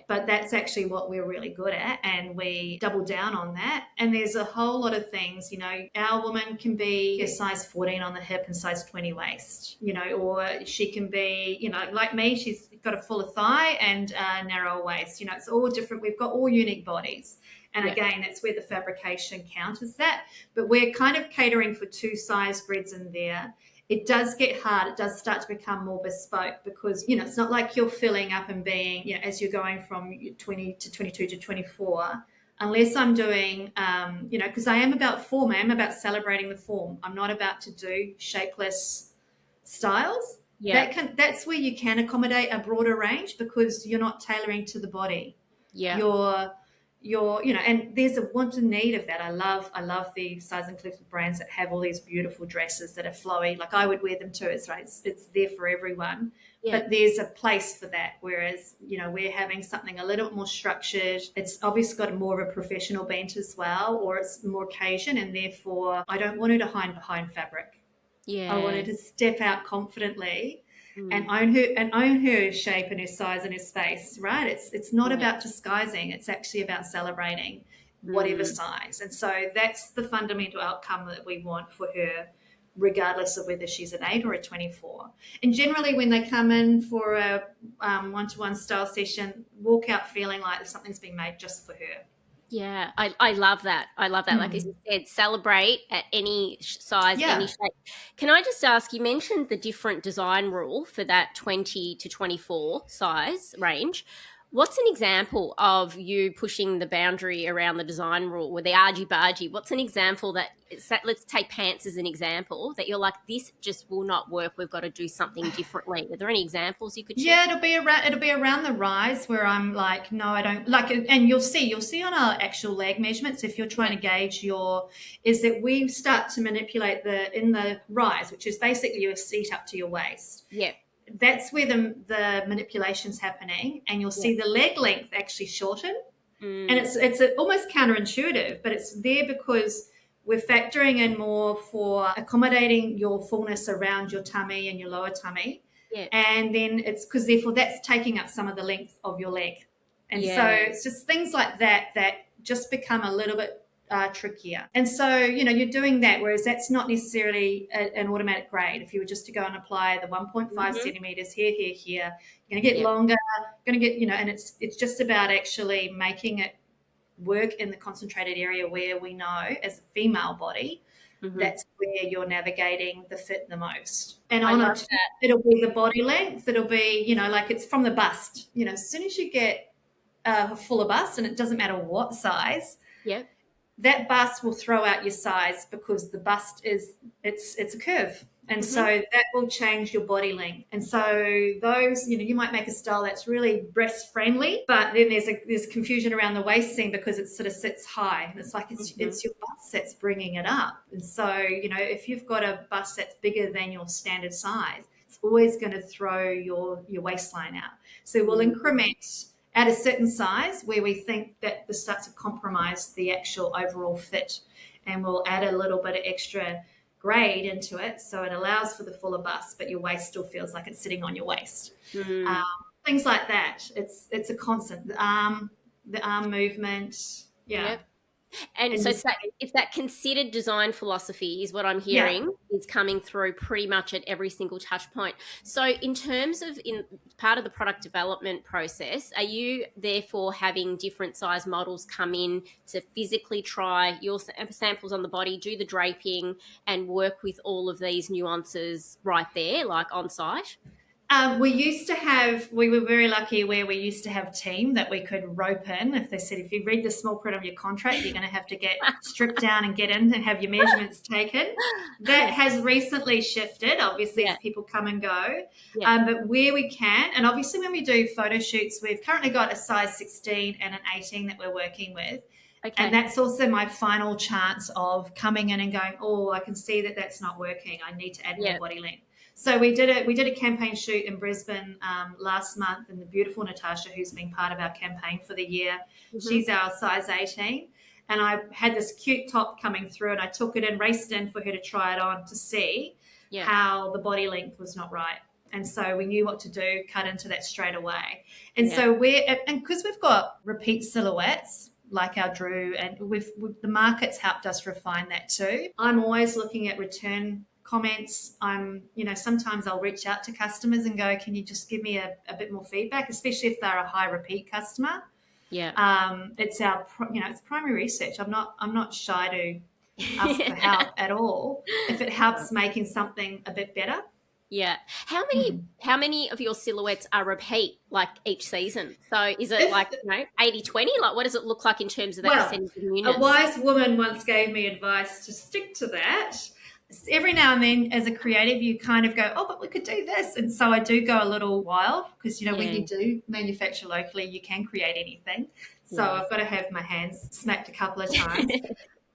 Speaker 1: But that's actually what we're really good at, and we double down on that. And there's a whole lot of things, our woman can be a size 14 on the hip and size 20 waist, or she can be, like me, she's got a fuller thigh and a narrower waist. It's all different. We've got all unique bodies. And again, that's where the fabrication counters that. But we're kind of catering for 2 size grids in there. It does get hard. It does start to become more bespoke, because, it's not like you're filling up and being, as you're going from 20 to 22 to 24, unless I'm doing, because I am about form. I am about celebrating the form. I'm not about to do shapeless styles. That's where you can accommodate a broader range, because you're not tailoring to the body. And there's a want and need of that. I love the size inclusive brands that have all these beautiful dresses that are flowy. Like, I would wear them too. It's there for everyone. But there's a place for that. Whereas, we're having something a little bit more structured. It's obviously got more of a professional bent as well, or it's more occasion, and therefore I don't want her to hide behind fabric. I want her to step out confidently and own her shape and her size and her space, right? It's not about disguising. It's actually about celebrating whatever size. And so that's the fundamental outcome that we want for her, regardless of whether she's an 8 or a 24. And generally when they come in for a one-to-one style session, walk out feeling like something's been made just for her.
Speaker 2: Yeah, I love that. I love that. Like as you said, celebrate at any size, any shape. Can I just ask, you mentioned the different design rule for that 20 to 24 size range. What's an example of you pushing the boundary around the design rule with the argy-bargy? What's an example let's take pants as an example, that you're like, this just will not work. We've got to do something differently. Are there any examples you could share?
Speaker 1: Yeah, it'll be around the rise where I'm like, no, I don't like it. And you'll see on our actual leg measurements, if you're trying to gauge is that we start to manipulate in the rise, which is basically your seat up to your waist.
Speaker 2: Yeah.
Speaker 1: That's where the manipulation's happening, and you'll see the leg length actually shorten. And it's almost counterintuitive, but it's there because we're factoring in more for accommodating your fullness around your tummy and your lower tummy.
Speaker 2: Yeah.
Speaker 1: And then it's because therefore that's taking up some of the length of your leg. And so it's just things like that just become a little bit trickier. And so, you're doing that, whereas that's not necessarily an automatic grade. If you were just to go and apply the 1.5 centimeters here, you're going to get longer, going to get, and it's just about actually making it work in the concentrated area where we know as a female body, that's where you're navigating the fit the most. And it'll be the body length. It'll be, like it's from the bust. As soon as you get a fuller bust, and it doesn't matter what size, that bust will throw out your size because the bust it's a curve. And so that will change your body length. And so those, you might make a style that's really breast friendly, but then there's confusion around the waist seam because it sort of sits high. And it's like, it's your bust that's bringing it up. And so, if you've got a bust that's bigger than your standard size, it's always going to throw your waistline out. So we'll increment at a certain size where we think that this starts to compromise the actual overall fit. And we'll add a little bit of extra grade into it, so it allows for the fuller bust, but your waist still feels like it's sitting on your waist. Things like that. It's a constant. The arm movement. Yeah.
Speaker 2: And so it's that considered design philosophy is what I'm hearing is coming through pretty much at every single touch point. So in terms of in part of the product development process, are you therefore having different size models come in to physically try your samples on the body, do the draping and work with all of these nuances right there, like on site?
Speaker 1: We were very lucky where we used to have a team that we could rope in. If they said, if you read the small print of your contract, you're going to have to get stripped down and get in and have your measurements taken. That has recently shifted, obviously, as people come and go. But where we can, and obviously when we do photo shoots, we've currently got a size 16 and an 18 that we're working with. Okay. And that's also my final chance of coming in and going, I can see that that's not working. I need to add more body length. So we did a campaign shoot in Brisbane last month, and the beautiful Natasha, who's been part of our campaign for the year, she's our size 18. And I had this cute top coming through, and I took it and raced in for her to try it on to see how the body length was not right. And so we knew what to do, cut into that straight away. And so because we've got repeat silhouettes like our Drew, and the market's helped us refine that too. I'm always looking at return comments. Sometimes I'll reach out to customers and go, can you just give me a bit more feedback, especially if they're a high repeat customer. It's it's primary research. I'm not shy to ask for help at all if it helps making something a bit better.
Speaker 2: How many of your silhouettes are repeat, like each season? So is it 80-20? Like, what does it look like in terms of that percentage of units?
Speaker 1: A wise woman once gave me advice to stick to that. Every now and then as a creative, you kind of go, but we could do this. And so I do go a little wild because, when you do manufacture locally, you can create anything. So I've got to have my hands smacked a couple of times.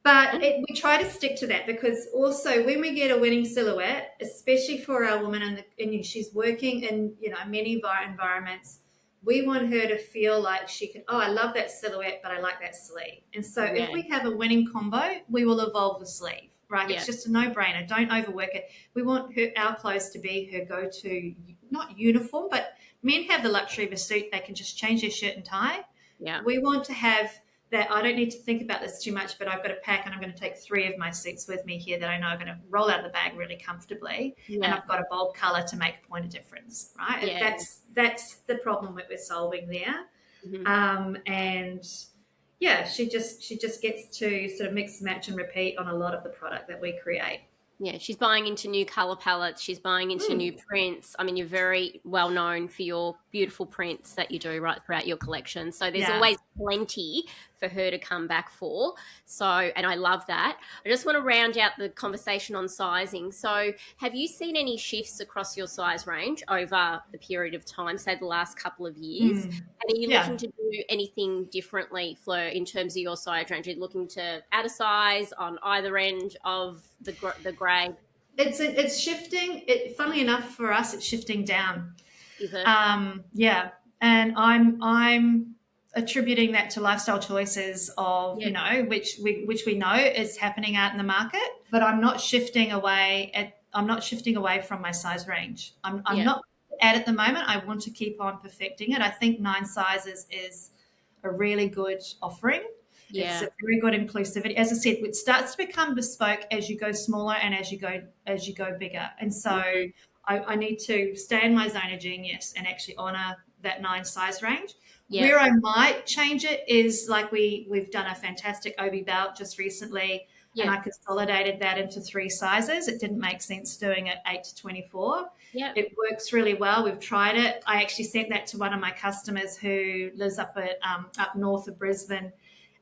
Speaker 1: But we try to stick to that because also when we get a winning silhouette, especially for our woman and she's working in, many environments, we want her to feel like she can, I love that silhouette, but I like that sleeve. And so if we have a winning combo, we will evolve the sleeve. right?
Speaker 2: Yeah.
Speaker 1: It's just a no-brainer. Don't overwork it. We want our clothes to be her go-to, not uniform, but men have the luxury of a suit. They can just change their shirt and tie.
Speaker 2: Yeah.
Speaker 1: We want to have that. I don't need to think about this too much, but I've got a pack and I'm going to take 3 of my suits with me here that I know are going to roll out of the bag really comfortably.
Speaker 2: Yeah.
Speaker 1: And I've got a bold color to make a point of difference, right?
Speaker 2: Yeah.
Speaker 1: That's the problem that we're solving there. And yeah, she just gets to sort of mix, match, and repeat on a lot of the product that we create.
Speaker 2: Yeah, she's buying into new color palettes. She's buying into new prints. I mean, you're very well known for your beautiful prints that you do right throughout your collection. So there's always plenty for her to come back for. So, and I love that. I just want to round out the conversation on sizing. So have you seen any shifts across your size range over the period of time, say the last couple of years? And are you looking to do anything differently, Fleur, in terms of your size range? Are you looking to add a size on either end of the grade?
Speaker 1: It's shifting. Funnily enough, for us, it's shifting down.
Speaker 2: Is it?
Speaker 1: Yeah, and I'm attributing that to lifestyle choices of which we know is happening out in the market. But I'm not shifting away. I'm not shifting away from my size range. I'm not at the moment. I want to keep on perfecting it. I think 9 sizes is a really good offering. It's a very good inclusivity. As I said, it starts to become bespoke as you go smaller and as you go bigger. And so I need to stay in my zone of genius and actually honor that 9 size range. Where I might change it is like we've done a fantastic Obi belt just recently, and I consolidated that into 3 sizes. It didn't make sense doing it 8 to 24. It works really well. We've tried it. I actually sent that to one of my customers who lives up north of Brisbane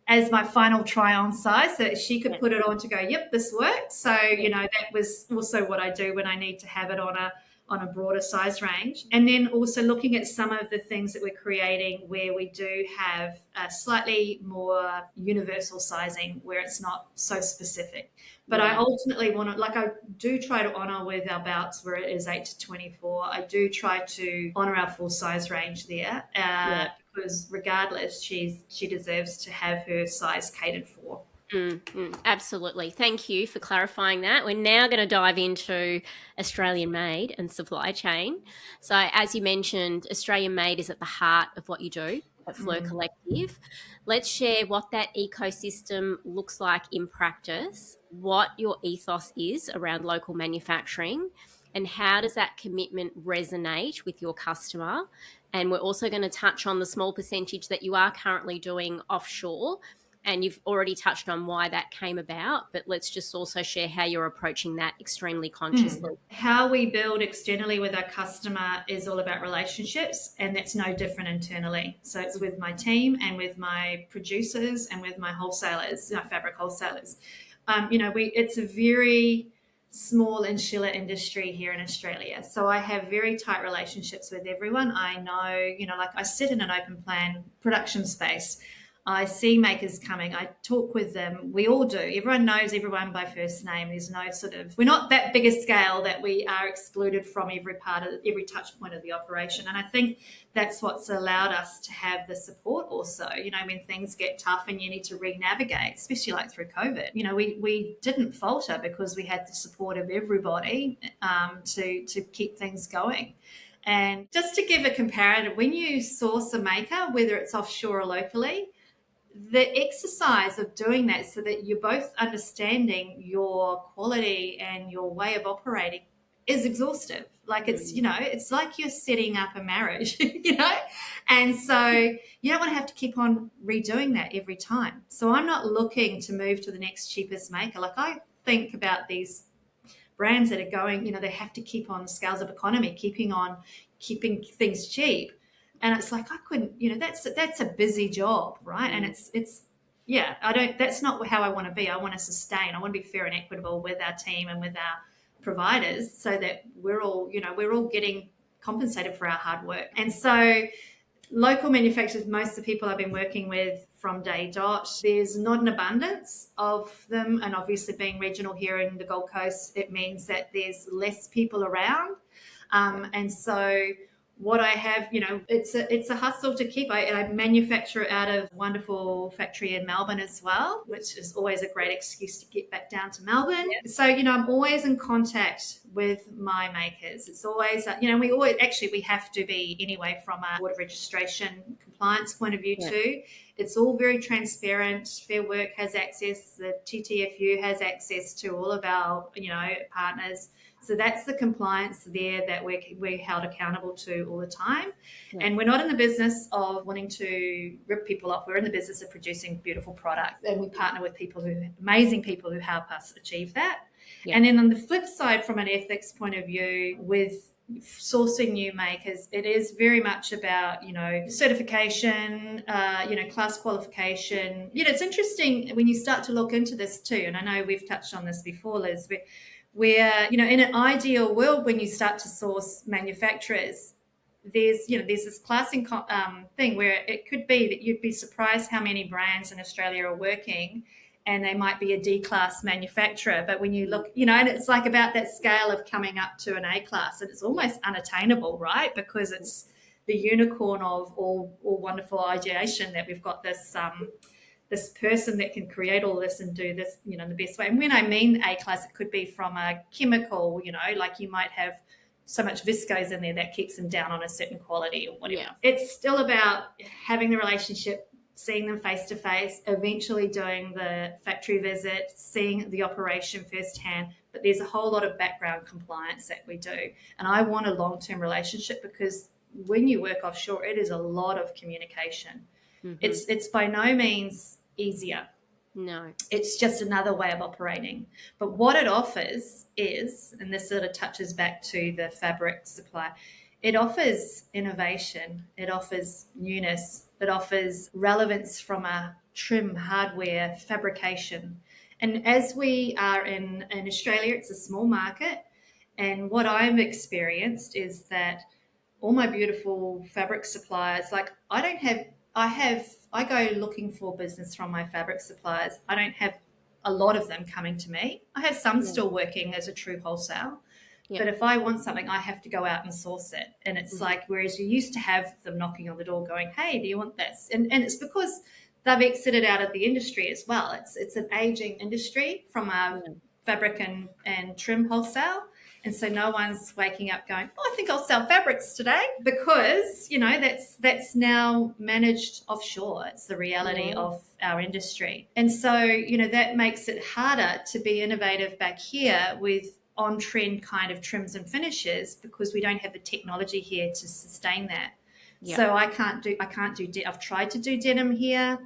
Speaker 1: as my final try-on size so that she could put it on to go, yep, this works. So, that was also what I do when I need to have it on a broader size range. And then also looking at some of the things that we're creating where we do have a slightly more universal sizing where it's not so specific. But I ultimately want to, I do try to honor with our bouts where it is 8 to 24. I do try to honor our full size range there. Because regardless, she deserves to have her size catered for.
Speaker 2: Absolutely. Thank you for clarifying that. We're now going to dive into Australian made and supply chain. So as you mentioned, Australian made is at the heart of what you do at Fleur Collective. Let's share what that ecosystem looks like in practice, what your ethos is around local manufacturing, and how does that commitment resonate with your customer. And we're also going to touch on the small percentage that you are currently doing offshore. And you've already touched on why that came about, but let's just also share how you're approaching that extremely consciously.
Speaker 1: How we build externally with our customer is all about relationships, and that's no different internally. So it's with my team and with my producers and with my wholesalers, fabric wholesalers. It's a very small insular industry here in Australia. So I have very tight relationships with everyone. I know, I sit in an open plan production space. I see makers coming. I talk with them. We all do. Everyone knows everyone by first name. There's no we're not that big a scale that we are excluded from every touch point of the operation. And I think that's what's allowed us to have the support also, when things get tough and you need to re-navigate, especially like through COVID. We didn't falter because we had the support of everybody to keep things going. And just to give a comparative, when you source a maker, whether it's offshore or locally, the exercise of doing that so that you're both understanding your quality and your way of operating is exhaustive. It's like you're setting up a marriage, and so you don't want to have to keep on redoing that every time. So I'm not looking to move to the next cheapest maker. I think about these brands that are going, they have to keep on the scales of economy, keeping things cheap. And it's like, I couldn't, that's a busy job, right? And that's not how I want to be. I want to sustain. I want to be fair and equitable with our team and with our providers so that we're all getting compensated for our hard work. And so local manufacturers, most of the people I've been working with from day dot, there's not an abundance of them. And obviously being regional here in the Gold Coast, it means that there's less people around. And so what I have, it's a hustle to keep. I manufacture out of a wonderful factory in Melbourne as well, which is always a great excuse to get back down to Melbourne.
Speaker 2: Yeah.
Speaker 1: So, I'm always in contact with my makers. It's always, we have to be anyway from a board of registration compliance point of view too. It's all very transparent. Fair Work has access, the TTFU has access to all of our, partners. So that's the compliance there that we're held accountable to all the time. Yeah. And we're not in the business of wanting to rip people off. We're in the business of producing beautiful products. And we partner with amazing people who help us achieve that. Yeah. And then on the flip side, from an ethics point of view, with sourcing new makers, it is very much about, certification, class qualification. It's interesting when you start to look into this too. And I know we've touched on this before, Liz, where, in an ideal world, when you start to source manufacturers, there's this classing thing where it could be that you'd be surprised how many brands in Australia are working and they might be a D-class manufacturer. But when you look, and it's like about that scale of coming up to an A-class, and it's almost unattainable, right? Because it's the unicorn of all wonderful ideation that we've got this person that can create all this and do this, the best way. And when I mean A-class, it could be from a chemical, like you might have so much viscose in there that keeps them down on a certain quality or whatever. Yeah. It's still about having the relationship, seeing them face to face, eventually doing the factory visit, seeing the operation firsthand. But there's a whole lot of background compliance that we do. And I want a long-term relationship, because when you work offshore, it is a lot of communication. Mm-hmm. It's by no means easier.
Speaker 2: No.
Speaker 1: It's just another way of operating. But what it offers is, and this sort of touches back to the fabric supply, it offers innovation, it offers newness, it offers relevance from a trim, hardware, fabrication. And as we are in Australia, it's a small market. And what I've experienced is that all my beautiful fabric suppliers, like I go looking for business from my fabric suppliers. I don't have a lot of them coming to me. I have some still working as a true wholesale. Yeah. But if I want something, I have to go out and source it. And it's like, whereas you used to have them knocking on the door going, hey, do you want this? And it's because they've exited out of the industry as well. It's an aging industry from a fabric and trim wholesale. And so no one's waking up going, I think I'll sell fabrics today, because, that's now managed offshore. It's the reality of our industry. And so, that makes it harder to be innovative back here with on-trend kind of trims and finishes, because we don't have the technology here to sustain that. Yep. So I've tried to do denim here,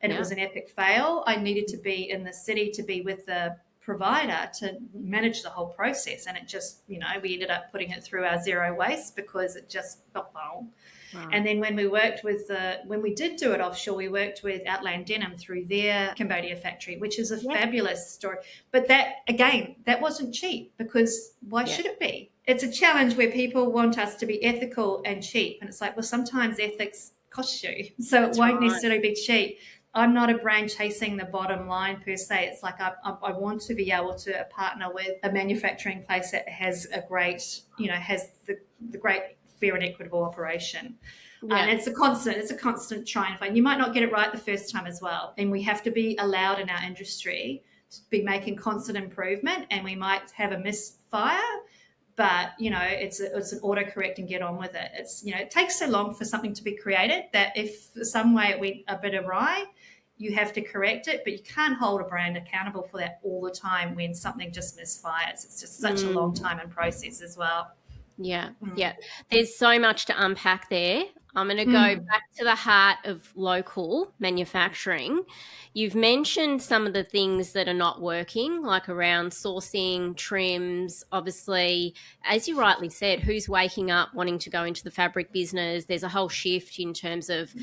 Speaker 1: and it was an epic fail. I needed to be in the city to be with the provider to manage the whole process, and it just, we ended up putting it through our zero waste because it just felt well. Wow. And then when we did do it offshore, we worked with Outland Denim through their Cambodia factory, which is a fabulous story. But that wasn't cheap, because why should it be? It's a challenge where people want us to be ethical and cheap. And it's like, well, sometimes ethics costs you, so it won't necessarily be cheap. I'm not a brand chasing the bottom line per se. It's like I want to be able to partner with a manufacturing place that has a great, has the great fair and equitable operation. Yeah. And it's a constant try and find. You might not get it right the first time as well. And we have to be allowed in our industry to be making constant improvement, and we might have a misfire, but, it's an autocorrect and get on with it. It's, it takes so long for something to be created that if some way it went a bit awry, you have to correct it, but you can't hold a brand accountable for that all the time when something just misfires. It's just such a long time and process as well.
Speaker 2: Yeah, yeah. There's so much to unpack there. I'm going to go back to the heart of local manufacturing. You've mentioned some of the things that are not working, like around sourcing, trims. Obviously, as you rightly said, who's waking up wanting to go into the fabric business? There's a whole shift in terms of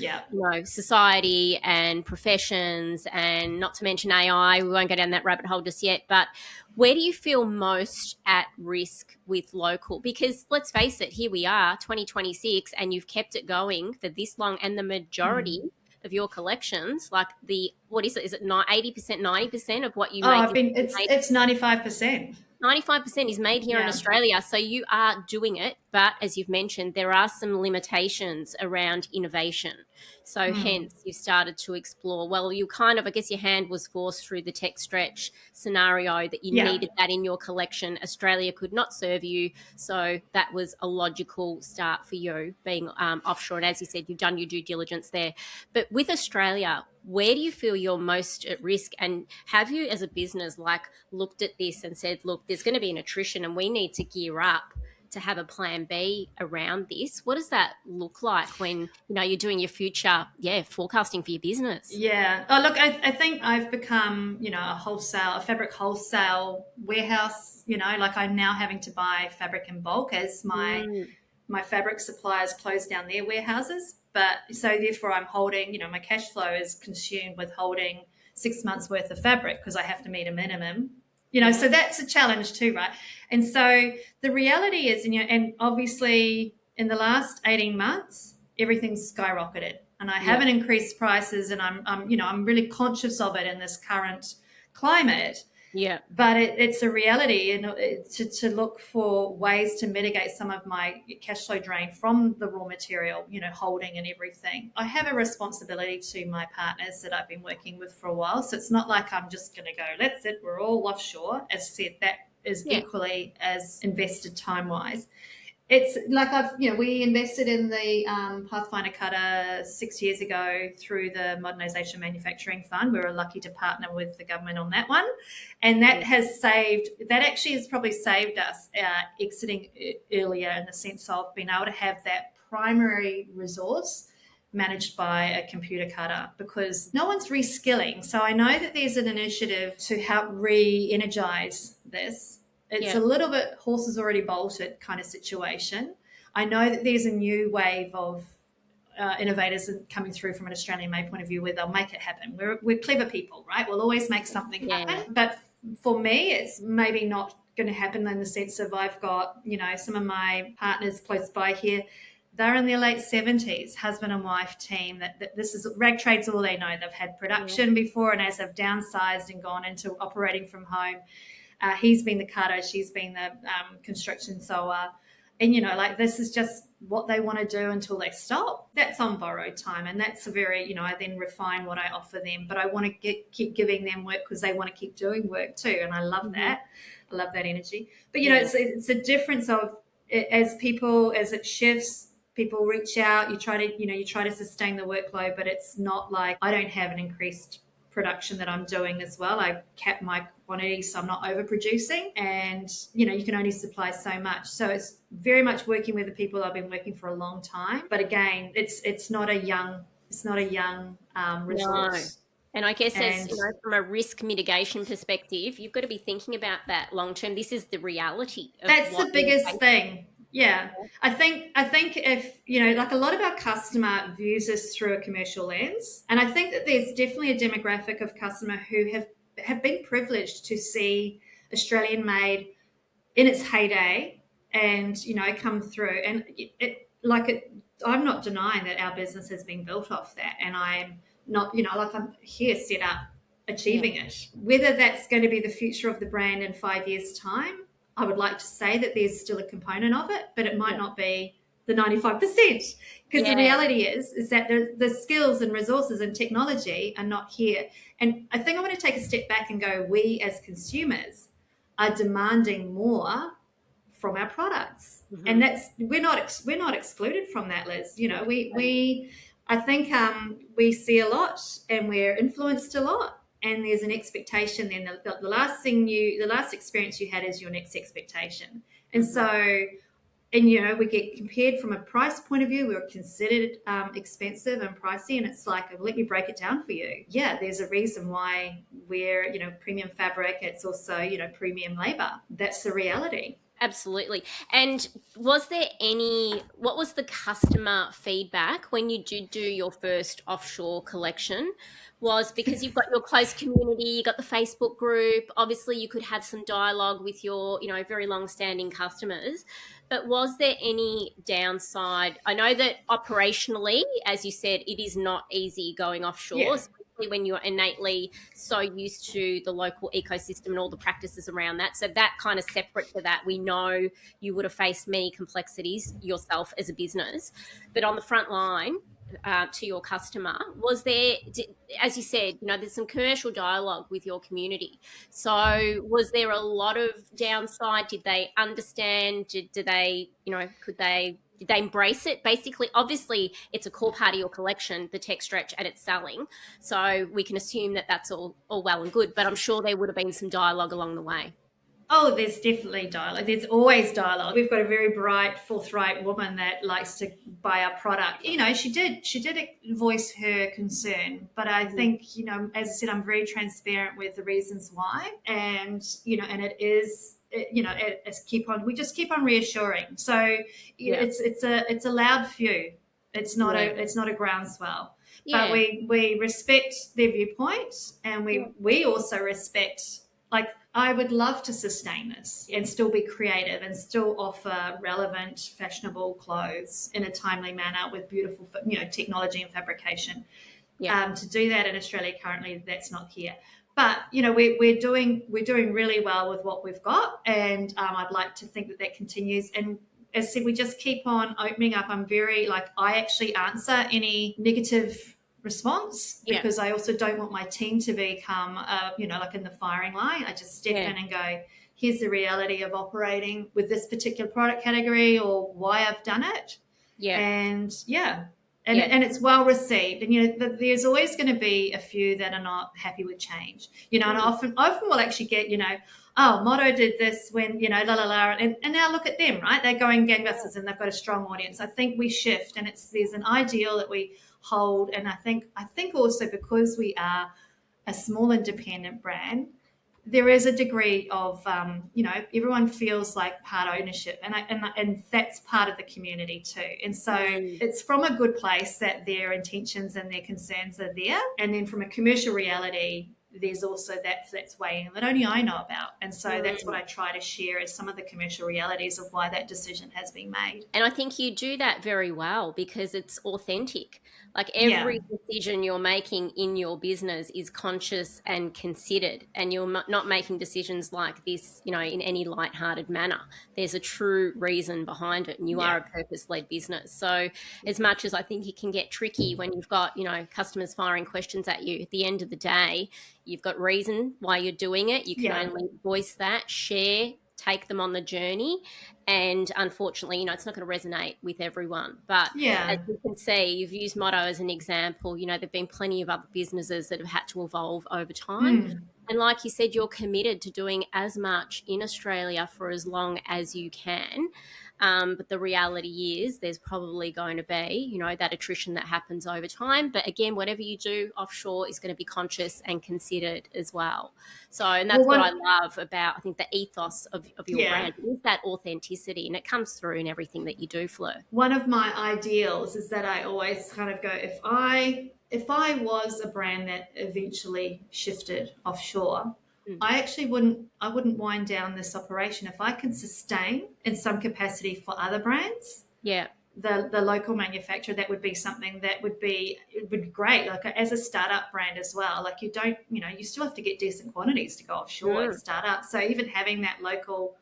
Speaker 2: society and professions, and not to mention AI. We won't go down that rabbit hole just yet, but where do you feel most at risk with local? Because let's face it, here we are, 2026, and you've kept it going for this long, and the majority of your collections, like what is it? Is it 80%, 90% of what you make?
Speaker 1: It's 95%.
Speaker 2: 95% is made here in Australia, so you are doing it but as you've mentioned, there are some limitations around innovation. So hence you've started to explore, well, you kind of, I guess your hand was forced through the tech stretch scenario that you
Speaker 1: Yeah.
Speaker 2: needed that in your collection. Australia could not serve you. So that was a logical start for you being offshore. And as you said, you've done your due diligence there. But with Australia, where do you feel you're most at risk? And have you as a business looked at this and said, look, there's going to be an attrition and we need to gear up to have a plan B around this? What does that look like when, you're doing your future, forecasting for your business?
Speaker 1: Yeah. Oh, look, I think I've become, a fabric wholesale warehouse, like I'm now having to buy fabric in bulk as my fabric suppliers close down their warehouses. But so therefore I'm holding, my cash flow is consumed with holding 6 months worth of fabric because I have to meet a minimum, so that's a challenge too, right? And so the reality is, and obviously in the last 18 months, everything's skyrocketed and I haven't increased prices and I'm really conscious of it in this current climate.
Speaker 2: Yeah.
Speaker 1: But it's a reality, and to look for ways to mitigate some of my cash flow drain from the raw material, holding and everything. I have a responsibility to my partners that I've been working with for a while. So it's not like I'm just going to go, that's it, we're all offshore. As said, that is equally as invested time-wise. It's like we invested in the Pathfinder cutter 6 years ago through the Modernisation Manufacturing Fund. We were lucky to partner with the government on that one. And that actually has probably saved us exiting earlier in the sense of being able to have that primary resource managed by a computer cutter because no one's reskilling. So I know that there's an initiative to help re-energize this. It's a little bit horses already bolted kind of situation. I know that there's a new wave of innovators coming through from an Australian-made point of view where they'll make it happen. We're clever people, right? We'll always make something happen. But for me, it's maybe not going to happen in the sense of I've got, some of my partners close by here, they're in their late 70s, husband and wife team. That this is rag trade's all they know. They've had production before, and as they've downsized and gone into operating from home, he's been the cutter, she's been the construction sewer. And, this is just what they want to do until they stop. That's on borrowed time. And that's a very, I then refine what I offer them. But I want to keep giving them work because they want to keep doing work too. And I love that. I love that energy. But, it's a difference of as it shifts, people reach out, you try to sustain the workload, but it's not like I don't have an increased production that I'm doing as well. I cap my quantity so I'm not overproducing, and you can only supply so much. So it's very much working with the people I've been working for a long time. But again, it's not a young resource.
Speaker 2: No. And I guess from a risk mitigation perspective, you've got to be thinking about that long term. This is the reality.
Speaker 1: That's the biggest thing. Yeah. I think if, like a lot of our customer views us through a commercial lens. And I think that there's definitely a demographic of customer who have been privileged to see Australian made in its heyday and, come through. And I'm not denying that our business has been built off that. And I'm not, I'm here set up achieving it. Whether that's going to be the future of the brand in 5 years' time, I would like to say that there's still a component of it, but it might not be the 95%. Because the reality is that the skills and resources and technology are not here. And I think I want to take a step back and go, we as consumers are demanding more from our products. And that's we're not excluded from that, Liz. I think we see a lot and we're influenced a lot. And there's an expectation then the last experience you had is your next expectation. And so, we get compared from a price point of view, we're considered expensive and pricey. And it's like, let me break it down for you. Yeah, there's a reason why we're, premium fabric. It's also, premium labor. That's the reality.
Speaker 2: Absolutely. And what was the customer feedback when you did do your first offshore collection? Was because you've got your close community, you got the Facebook group, obviously you could have some dialogue with your, very long-standing customers, but was there any downside? I know that operationally, as you said, it is not easy going offshore.
Speaker 1: Yeah.
Speaker 2: So particularly when you're innately so used to the local ecosystem and all the practices around that. So that kind of separate to that, we know you would have faced many complexities yourself as a business. But on the front line, to your customer, was there, as you said, there's some commercial dialogue with your community. So was there a lot of downside? Did they understand? Did they, did they embrace it? Basically, obviously, it's a core part of your collection, the tech stretch, and it's selling. So we can assume that that's all well and good. But I'm sure there would have been some dialogue along the way.
Speaker 1: Oh, there's definitely dialogue. There's always dialogue. We've got a very bright, forthright woman that likes to buy our product. She did voice her concern, but I think, as I said, I'm very transparent with the reasons why, and and it is, we just keep on reassuring. So it's a loud few. It's not a groundswell. But we respect their viewpoint, and we also respect, like, I would love to sustain this and still be creative and still offer relevant, fashionable clothes in a timely manner with beautiful, technology and fabrication. To do that in Australia currently, that's not here. But we're doing really well with what we've got, and I'd like to think that continues. And as I said, we just keep on opening up. I'm very, I actually answer any negative response, because I also don't want my team to become like in the firing line. I just step in and go, here's the reality of operating with this particular product category, or why I've done it. And it's well received. And there's always going to be a few that are not happy with change, and often we'll actually get, oh, Motto did this when, la la la, and now look at them, right? They're going gangbusters and they've got a strong audience. I think we shift, and there's an ideal that we hold, and I think also because we are a small independent brand, there is a degree of everyone feels like part ownership, and that's part of the community too. And so it's from a good place that their intentions and their concerns are there, and then from a commercial reality, there's also that's weighing that only I know about. And so that's what I try to share, is some of the commercial realities of why that decision has been made.
Speaker 2: And I think you do that very well, because it's authentic. Like, every decision you're making in your business is conscious and considered, and you're not making decisions like this, in any lighthearted manner. There's a true reason behind it, and you are a purpose-led business. So as much as I think it can get tricky when you've got, customers firing questions at you, at the end of the day, you've got reason why you're doing it. You can only voice that, share, take them on the journey. And unfortunately, it's not going to resonate with everyone. But as you can see, you've used Motto as an example. There've been plenty of other businesses that have had to evolve over time. And like you said, you're committed to doing as much in Australia for as long as you can. But the reality is there's probably going to be, that attrition that happens over time. But again, whatever you do offshore is going to be conscious and considered as well. So, and that's what I love about, I think, the ethos of your brand is that authenticity, and it comes through in everything that you do, Fleur.
Speaker 1: One of my ideals is that I always kind of go, if I was a brand that eventually shifted offshore, I actually wouldn't wind down this operation. If I can sustain in some capacity for other brands, the local manufacturer, that would be something that would be great. Like, as a startup brand as well, like, you don't, you still have to get decent quantities to go offshore and start up. So even having that local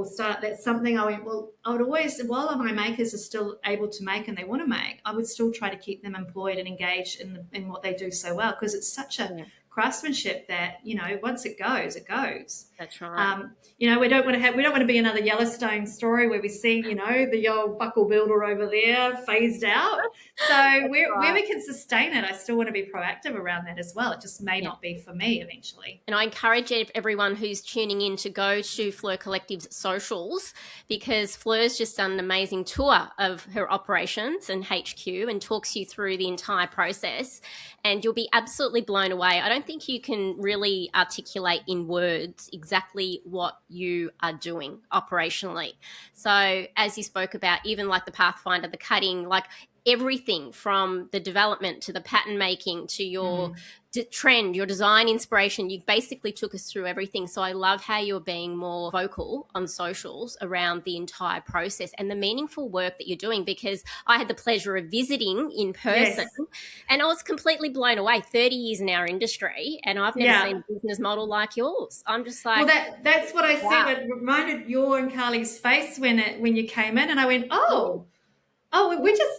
Speaker 1: start, that's something I would always, while my makers are still able to make and they want to make, I would still try to keep them employed and engaged in what they do so well, because it's such a craftsmanship that, once it goes, it goes.
Speaker 2: That's right.
Speaker 1: We don't want to be another Yellowstone story where we see, the old buckle builder over there phased out. So where we can sustain it, I still want to be proactive around that as well. It just may not be for me eventually.
Speaker 2: And I encourage everyone who's tuning in to go to Fleur Collective's socials, because Fleur's just done an amazing tour of her operations and HQ and talks you through the entire process, and you'll be absolutely blown away. I don't think you can really articulate in words exactly what you are doing operationally. So as you spoke about, even like the Pathfinder, the cutting, like everything from the development to the pattern making to your
Speaker 1: Mm.
Speaker 2: trend, your design inspiration. You basically took us through everything. So I love how you're being more vocal on socials around the entire process and the meaningful work that you're doing, because I had the pleasure of visiting in person
Speaker 1: Yes.
Speaker 2: and I was completely blown away. 30 years in our industry and I've never
Speaker 1: Yeah.
Speaker 2: seen a business model like yours. I'm just
Speaker 1: Well,
Speaker 2: like,
Speaker 1: that's what I said.
Speaker 2: wow.
Speaker 1: It reminded your and Carly's face when you came in, and I went,
Speaker 2: Yeah,
Speaker 1: oh,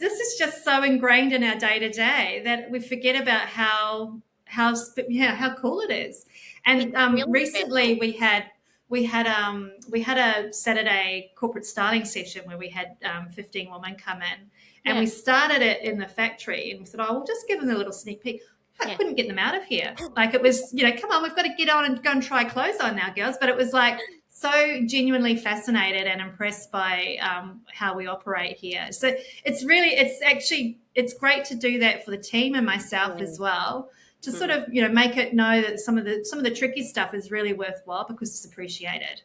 Speaker 1: this is just so ingrained in our day to day that we forget about how cool it is.
Speaker 2: it's
Speaker 1: And
Speaker 2: really
Speaker 1: recently
Speaker 2: special.
Speaker 1: we had a Saturday corporate styling session where we had 15 women come in, and
Speaker 2: Yeah,
Speaker 1: we started it in the factory, and we said, oh, we'll just give them a little sneak peek. I
Speaker 2: yeah,
Speaker 1: couldn't get them out of here. Like, it was, come on, we've got to get on and go and try clothes on now, girls. But it was like so genuinely fascinated and impressed by how we operate here. So it's great to do that for the team and myself
Speaker 2: yeah.
Speaker 1: as well, to sort
Speaker 2: Mm.
Speaker 1: of make it know that some of the tricky stuff is really worthwhile because it's appreciated.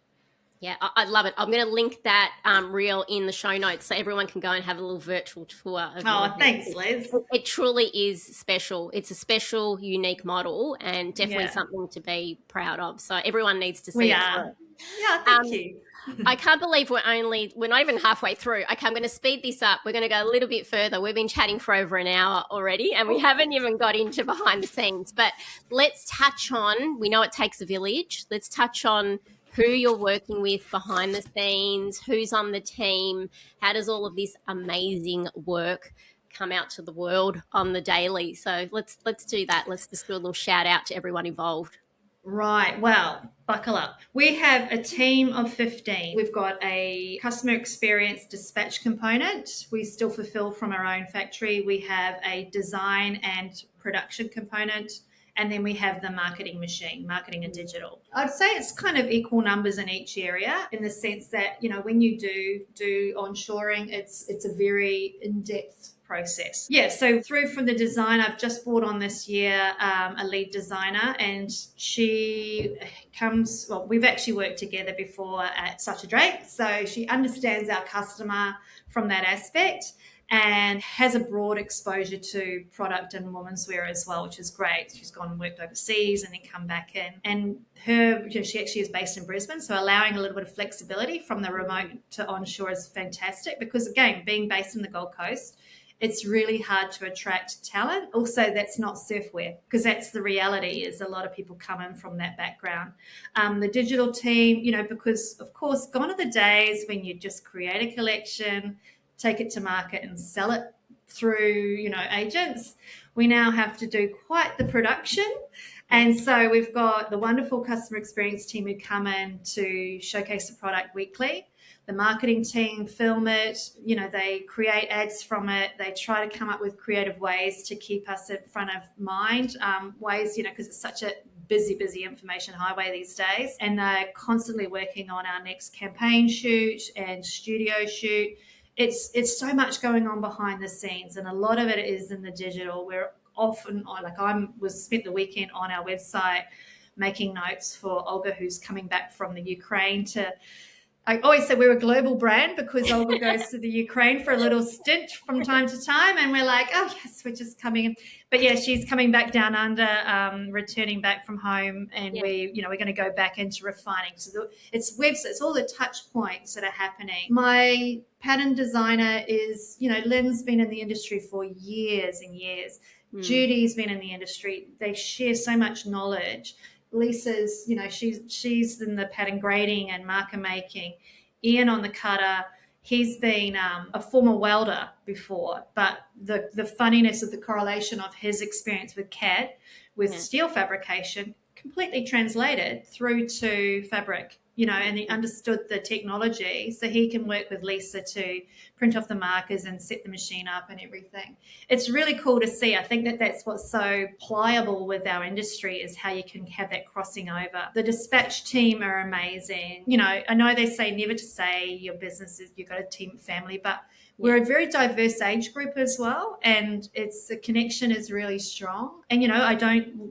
Speaker 2: Yeah, I love it. I'm going to link that reel in the show notes so everyone can go and have a little virtual tour of your
Speaker 1: Oh,
Speaker 2: house.
Speaker 1: thanks, Liz.
Speaker 2: It truly is special. It's a special, unique model and definitely
Speaker 1: Yeah,
Speaker 2: something to be proud of. So everyone needs to see
Speaker 1: we
Speaker 2: it
Speaker 1: are.
Speaker 2: first.
Speaker 1: Yeah, thank
Speaker 2: Um,
Speaker 1: you.
Speaker 2: I can't believe we're not even halfway through. Okay, I'm going to speed this up. We're going to go a little bit further. We've been chatting for over an hour already and we haven't even got into behind the scenes. But let's touch on, we know it takes a village. Let's touch on who you're working with behind the scenes, who's on the team, how does all of this amazing work come out to the world on the daily. So let's do that. Let's just do a little shout out to everyone involved.
Speaker 1: Right. Well, buckle up. We have a team of 15. We've got a customer experience dispatch component. We still fulfill from our own factory. We have a design and production component. And then we have the marketing machine, marketing and digital. I'd say it's kind of equal numbers in each area, in the sense that, when you do onshoring, it's a very in-depth process. Yeah, so through from the design, I've just brought on this year a lead designer, and she we've actually worked together before at Such a Drake, so she understands our customer from that aspect and has a broad exposure to product and womenswear as well, which is great. She's gone and worked overseas and then come back in. And she actually is based in Brisbane, so allowing a little bit of flexibility from the remote to onshore is fantastic, because again, being based in the Gold Coast, it's really hard to attract talent. Also, that's not surfwear, because that's the reality, is a lot of people come in from that background. The digital team, because of course, gone are the days when you just create a collection, take it to market and sell it through, agents. We now have to do quite the production. And so we've got the wonderful customer experience team who come in to showcase the product weekly. The marketing team film it, they create ads from it. They try to come up with creative ways to keep us in front of mind, ways, because it's such a busy information highway these days. And they're constantly working on our next campaign shoot and studio shoot. It's so much going on behind the scenes, and a lot of it is in the digital. We're often spent the weekend on our website making notes for Olga, who's coming back from the Ukraine. I always say we're a global brand because Olga goes to the Ukraine for a little stint from time to time, and we're like, oh yes, we're just coming in. But yeah, she's coming back down under, returning back from home, and we're going to go back into refining. So it's websites, it's all the touch points that are happening. My pattern designer is, Lynn's been in the industry for years and years. Judy's been in the industry. They share so much knowledge. Lisa's, she's in the pattern grading and marker making. Ian on the cutter, he's been a former welder before, but the funniness of the correlation of his experience with CAD, with steel fabrication, completely translated through to fabric, and he understood the technology, so he can work with Lisa to print off the markers and set the machine up and everything. It's really cool to see. I think that's what's so pliable with our industry, is how you can have that crossing over. The dispatch team are amazing. I know they say never to say your business is, you've got a team family, but We're a very diverse age group as well, and the connection is really strong. And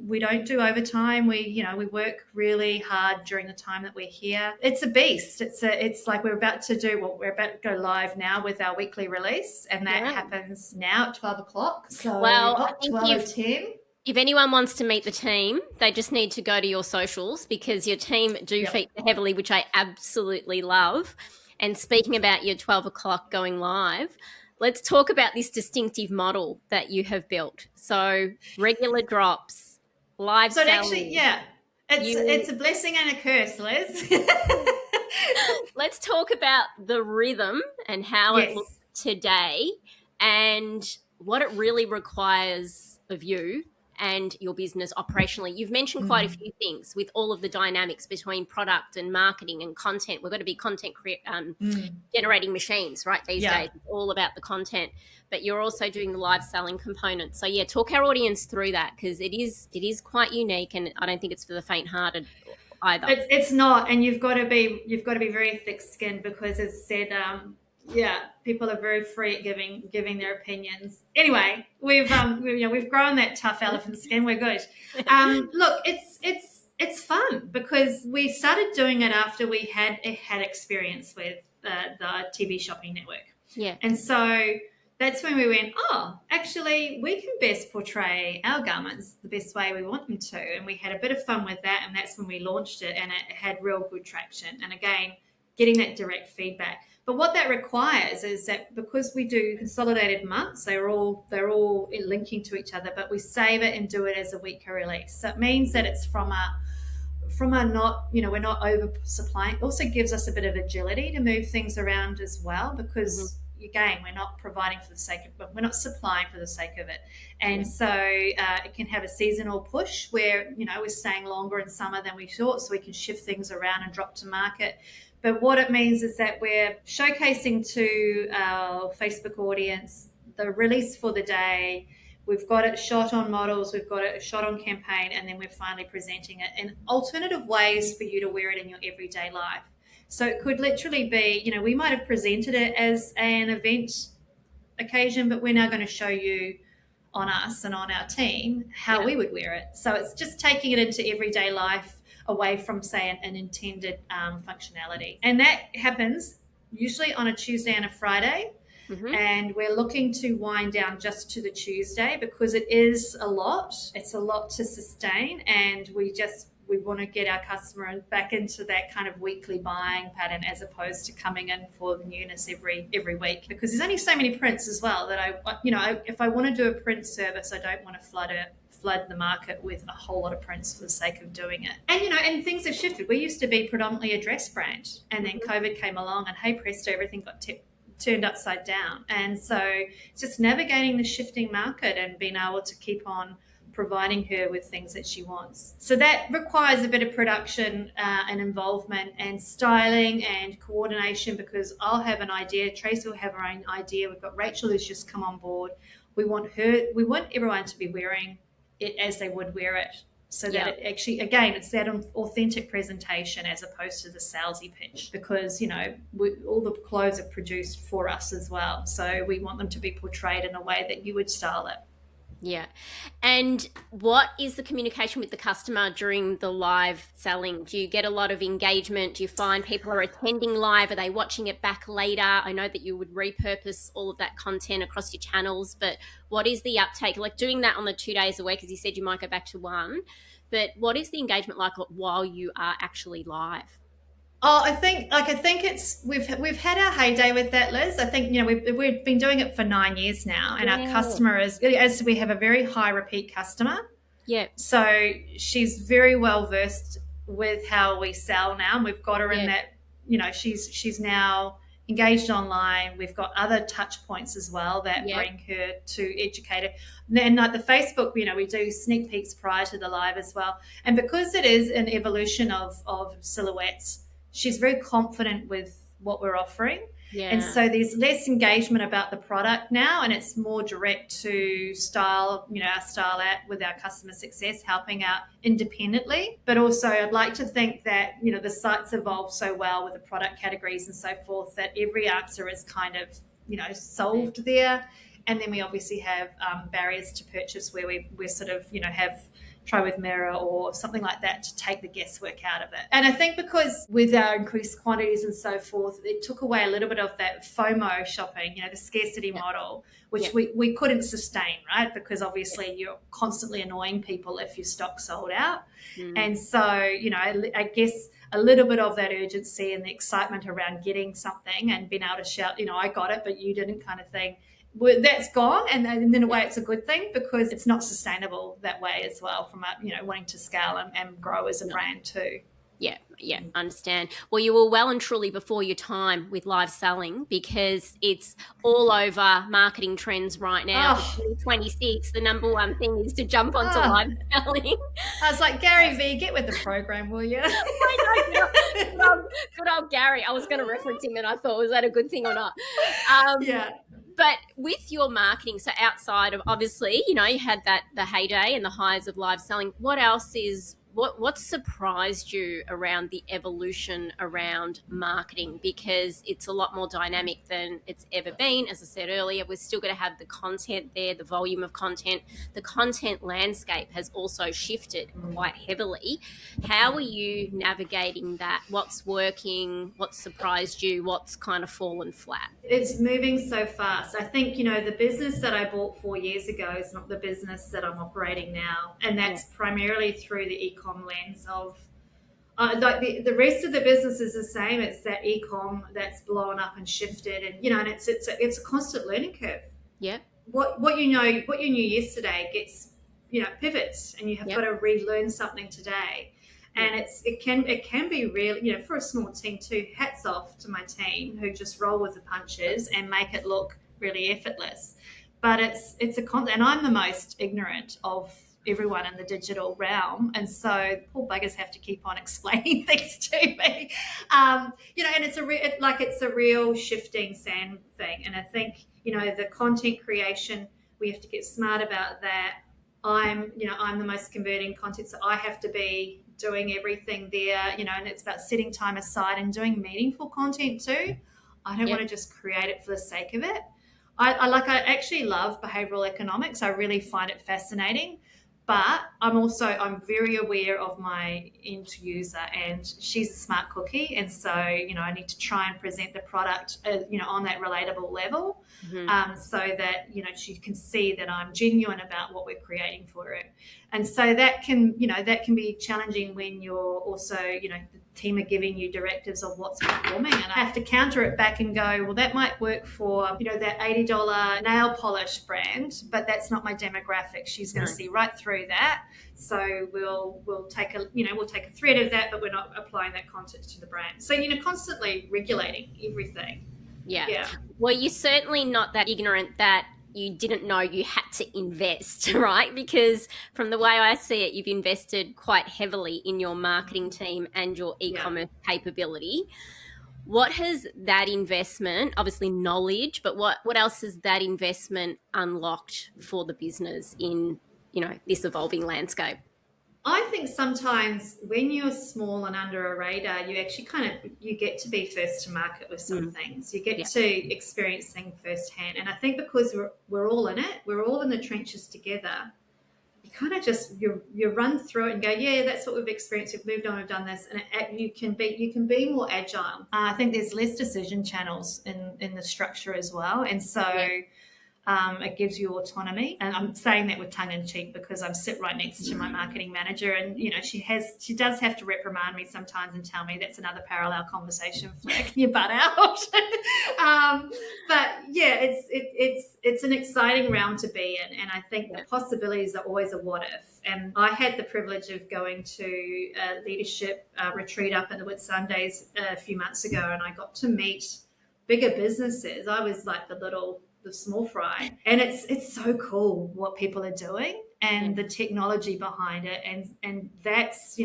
Speaker 1: we don't do overtime. We work really hard during the time that we're here. It's a beast. It's like we're about to go live now with our weekly release, and that happens now at 12 o'clock. So
Speaker 2: well, I think
Speaker 1: 12:10.
Speaker 2: If anyone wants to meet the team, they just need to go to your socials, because your team do feature heavily, which I absolutely love. And speaking about your 12 o'clock going live, let's talk about this distinctive model that you have built. So regular drops, live selling.
Speaker 1: Actually, it's a blessing and a curse, Liz.
Speaker 2: Let's talk about the rhythm and how it looks today and what it really requires of you and your business operationally. You've mentioned quite a few things with all of the dynamics between product and marketing and content. We've got to be content generating machines, right, these days. It's all about the content, but you're also doing the live selling component. So talk our audience through that, because it is quite unique, and I don't think it's for the faint-hearted either.
Speaker 1: It's not, and you've got to be very thick-skinned, because as I said, people are very free at giving their opinions. Anyway, we've grown that tough elephant skin. We're good. Look, it's fun, because we started doing it after we had experience with the TV shopping network.
Speaker 2: Yeah.
Speaker 1: And so that's when we went, actually, we can best portray our garments the best way we want them to. And we had a bit of fun with that, and that's when we launched it, and it had real good traction. And again, getting that direct feedback. But what that requires is that, because we do consolidated months, they're all linking to each other, but we save it and do it as a weekly release. So it means that it's from a not, we're not over supplying. It also gives us a bit of agility to move things around as well, because again, we're not providing for the sake of, but we're not supplying for the sake of it. And so it can have a seasonal push where, we're staying longer in summer than we thought, so we can shift things around and drop to market. But what it means is that we're showcasing to our Facebook audience the release for the day. We've got it shot on models, we've got it shot on campaign, and then we're finally presenting it in alternative ways for you to wear it in your everyday life. So it could literally be, we might have presented it as an event occasion, but we're now going to show you on us and on our team how we would wear it. So it's just taking it into everyday life, away from, say, an intended functionality. And that happens usually on a Tuesday and a Friday. And we're looking to wind down just to the Tuesday, because it is a lot. It's a lot to sustain, and we want to get our customer back into that kind of weekly buying pattern, as opposed to coming in for the newness every week, because there's only so many prints as well that if I want to do a print service, I don't want to flood the market with a whole lot of prints for the sake of doing it. And and things have shifted. We used to be predominantly a dress brand, and then COVID came along, and hey presto, everything got turned upside down. And so it's just navigating the shifting market and being able to keep on providing her with things that she wants. So that requires a bit of production and involvement and styling and coordination, because I'll have an idea, Tracy will have her own idea. We've got Rachel who's just come on board. We want everyone to be wearing it as they would wear it, so that it actually, again, it's that authentic presentation as opposed to the salesy pitch, because all the clothes are produced for us as well, so we want them to be portrayed in a way that you would style it.
Speaker 2: Yeah. And what is the communication with the customer during the live selling? Do you get a lot of engagement? Do you find people are attending live? Are they watching it back later? I know that you would repurpose all of that content across your channels, but what is the uptake? Like doing that on the 2 days a week, as you said, you might go back to one, but what is the engagement like while you are actually live?
Speaker 1: Oh, I think it's we've had our heyday with that, Liz. I think we've been doing it for 9 years now, and our customer as we have a very high repeat customer.
Speaker 2: Yeah.
Speaker 1: So she's very well versed with how we sell now, and we've got her in that. She's now engaged online. We've got other touch points as well that bring her to educate her. And like the Facebook, we do sneak peeks prior to the live as well. And because it is an evolution of silhouettes, she's very confident with what we're offering. Yeah. And so there's less engagement about the product now, and it's more direct to style, our style with our customer success, helping out independently. But also I'd like to think that, the site's evolved so well with the product categories and so forth, that every answer is kind of solved there. And then we obviously have barriers to purchase where we're sort of, have try with mirror or something like that to take the guesswork out of it. And I think because with our increased quantities and so forth, it took away a little bit of that FOMO shopping, the scarcity model, which we couldn't sustain, right? Because obviously you're constantly annoying people if your stock sold out. And so, I guess a little bit of that urgency and the excitement around getting something and being able to shout, I got it, but you didn't, kind of thing, that's gone. And in a way it's a good thing, because it's not sustainable that way as well, from wanting to scale and grow as a brand too.
Speaker 2: Yeah, understand. Well, you were well and truly before your time with live selling, because it's all over marketing trends right now. For 2026, the number one thing is to jump onto live selling.
Speaker 1: I was like, Gary V, get with the program, will you?
Speaker 2: Good old Gary. I was going to reference him and I thought, was that a good thing or not? But with your marketing, so outside of, obviously, you had the heyday and the highs of live selling, what else is, what surprised you around the evolution around marketing? Because it's a lot more dynamic than it's ever been. As I said earlier, we're still going to have the content there, the volume of content. The content landscape has also shifted quite heavily. How are you navigating that? What's working? What surprised you? What's kind of fallen flat?
Speaker 1: It's moving so fast. I think, the business that I bought 4 years ago is not the business that I'm operating now. And that's primarily through the e-com lens of like the rest of the business is the same. It's that e-com that's blown up and shifted, and and it's a constant learning curve. What you knew yesterday gets pivots, and you have got to relearn something today. And it can be real, for a small team too. Hats off to my team who just roll with the punches and make it look really effortless. But it's and I'm the most ignorant of everyone in the digital realm, and so poor buggers have to keep on explaining things to me. And it's a real shifting sand thing. And I think the content creation, we have to get smart about that. I'm the most converting content, so I have to be doing everything there, and it's about setting time aside and doing meaningful content too. I don't want to just create it for the sake of it. I actually love behavioral economics. I really find it fascinating. But I'm very aware of my end user, and she's a smart cookie. And so, I need to try and present the product, on that relatable level, so that, she can see that I'm genuine about what we're creating for her. And so that can be challenging when you're also, the team are giving you directives of what's performing. And I have to counter it back and go, well, that might work for, that $80 nail polish brand, but that's not my demographic. She's going to see right through that. So we'll take a thread of that, but we're not applying that content to the brand. So, constantly regulating everything.
Speaker 2: Yeah. Well, you're certainly not that ignorant that you didn't know you had to invest, right? Because from the way I see it, you've invested quite heavily in your marketing team and your e-commerce capability. What has that investment, obviously knowledge, but what else has that investment unlocked for the business in, this evolving landscape?
Speaker 1: I think sometimes when you're small and under a radar, you actually you get to be first to market with some things. You get to experience things firsthand. And I think because we're all in it, we're all in the trenches together, you kind of just, you run through it and go, yeah, that's what we've experienced. We've moved on, we've done this. And you can be more agile. I think there's less decision channels in the structure as well. And so... it gives you autonomy, and I'm saying that with tongue in cheek because I'm sit right next to my marketing manager, and she does have to reprimand me sometimes and tell me that's another parallel conversation, flick your butt out. But yeah, it's an exciting realm to be in, and I think the possibilities are always a what if. And I had the privilege of going to a leadership retreat up at the Whitsundays a few months ago, and I got to meet bigger businesses. I was like the small fry, and it's so cool what people are doing and the technology behind it, and that's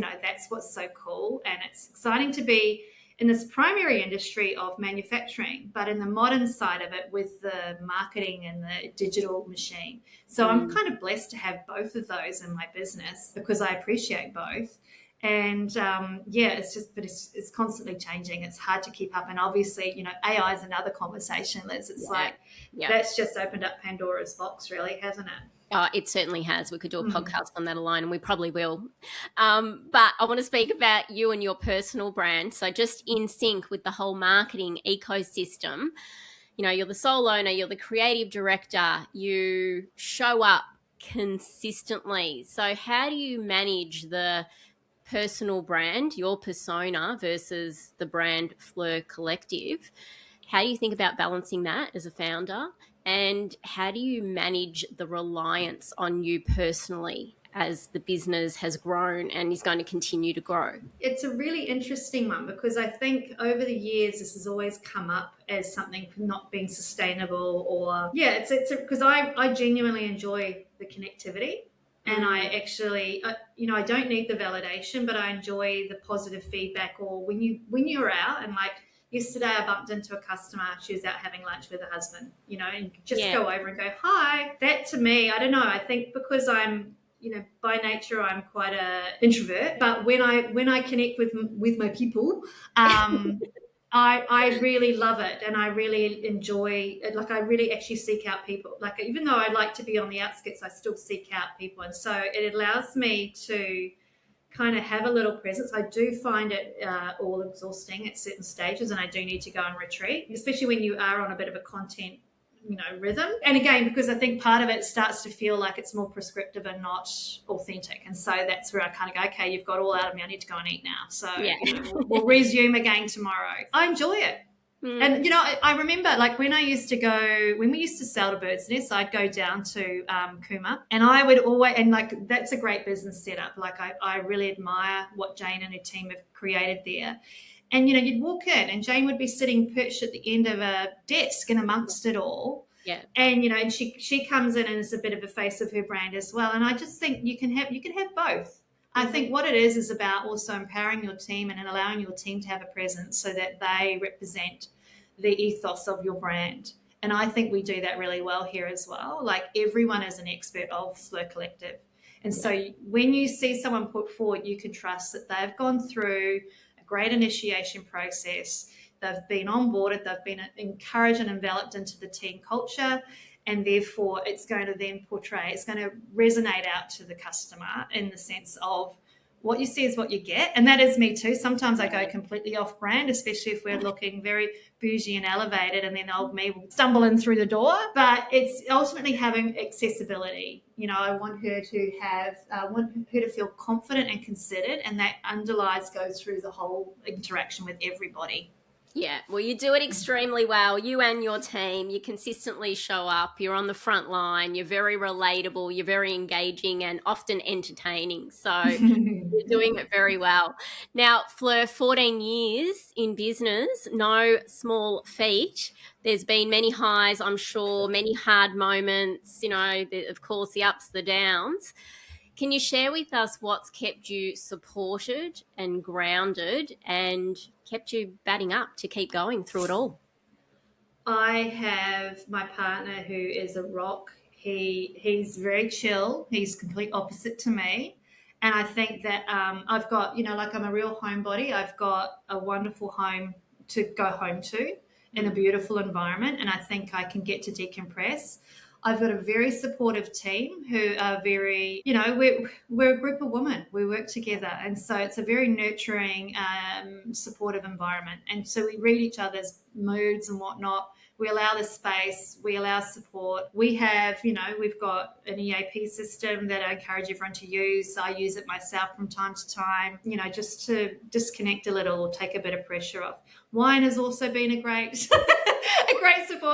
Speaker 1: what's so cool. And it's exciting to be in this primary industry of manufacturing, but in the modern side of it with the marketing and the digital machine. So I'm kind of blessed to have both of those in my business because I appreciate both. And yeah, it's just, but it's constantly changing. It's hard to keep up. And obviously, AI is another conversation, Liz. It's
Speaker 2: Yeah.
Speaker 1: like,
Speaker 2: Yeah.
Speaker 1: that's just opened up Pandora's box, really, hasn't it?
Speaker 2: It certainly has. We could do a
Speaker 1: Mm.
Speaker 2: podcast on that alone, and we probably will. But I want to speak about you and your personal brand. So just in sync with the whole marketing ecosystem, you're the sole owner, you're the creative director, you show up consistently. So how do you manage the personal brand, your persona, versus the brand Fleur Collective? How do you think about balancing that as a founder? And how do you manage the reliance on you personally as the business has grown and is going to continue to grow?
Speaker 1: It's a really interesting one because I think over the years this has always come up as something not being sustainable, or yeah, it's because I genuinely enjoy the connectivity, and I actually I don't need the validation, but I enjoy the positive feedback. Or when you're out, and like yesterday I bumped into a customer, she was out having lunch with her husband, and just
Speaker 2: Yeah.
Speaker 1: go over and go hi. That to me, I don't know, I think because I'm by nature I'm quite a introvert, but when I connect with my people, I really love it, and I really enjoy it. Like I really actually seek out people. Like even though I like to be on the outskirts, I still seek out people, and so it allows me to kind of have a little presence. I do find it all exhausting at certain stages, and I do need to go and retreat, especially when you are on a bit of a content rhythm. And again, because I think part of it starts to feel like it's more prescriptive and not authentic. And so that's where I kind of go, okay, you've got all out of me. I need to go and eat now. So
Speaker 2: Yeah.
Speaker 1: we'll resume again tomorrow. I enjoy it. And I remember like when we used to sell to Birds Nest, I'd go down to Cooma, and I would always, and like that's a great business setup. Like I really admire what Jane and her team have created there. And you'd walk in, and Jane would be sitting perched at the end of a desk and amongst it all.
Speaker 2: Yeah.
Speaker 1: And and she comes in and is a bit of a face of her brand as well. And I just think you can have both. I think what it is about also empowering your team and allowing your team to have a presence so that they represent the ethos of your brand. And I think we do that really well here as well. Like everyone is an expert of Fleur Collective. And so when you see someone put forward, you can trust that they've gone through a great initiation process. They've been onboarded, they've been encouraged and enveloped into the team culture, and therefore it's going to then it's going to resonate out to the customer in the sense of what you see is what you get. And that is me too. Sometimes I go completely off brand, especially if we're looking very bougie and elevated, and then old me will stumble in through the door. But it's ultimately having accessibility. I want her to feel confident and considered, and that goes through the whole interaction with everybody.
Speaker 2: Yeah, well, you do it extremely well. You and your team, you consistently show up. You're on the front line. You're very relatable. You're very engaging and often entertaining. So you're doing it very well. Now, Fleur, 14 years in business, no small feat. There's been many highs, I'm sure, many hard moments, of course, the ups, the downs. Can you share with us what's kept you supported and grounded and kept you batting up to keep going through it all?
Speaker 1: I have my partner who is a rock. He's very chill. He's complete opposite to me. And I think that I've got, like I'm a real homebody. I've got a wonderful home to go home to in a beautiful environment. And I think I can get to decompress. I've got a very supportive team who are very, we're a group of women. We work together. And so it's a very nurturing, supportive environment. And so we read each other's moods and whatnot. We allow the space, we allow support. We have, we've got an EAP system that I encourage everyone to use. I use it myself from time to time, just to disconnect a little or take a bit of pressure off. Wine has also been a great support.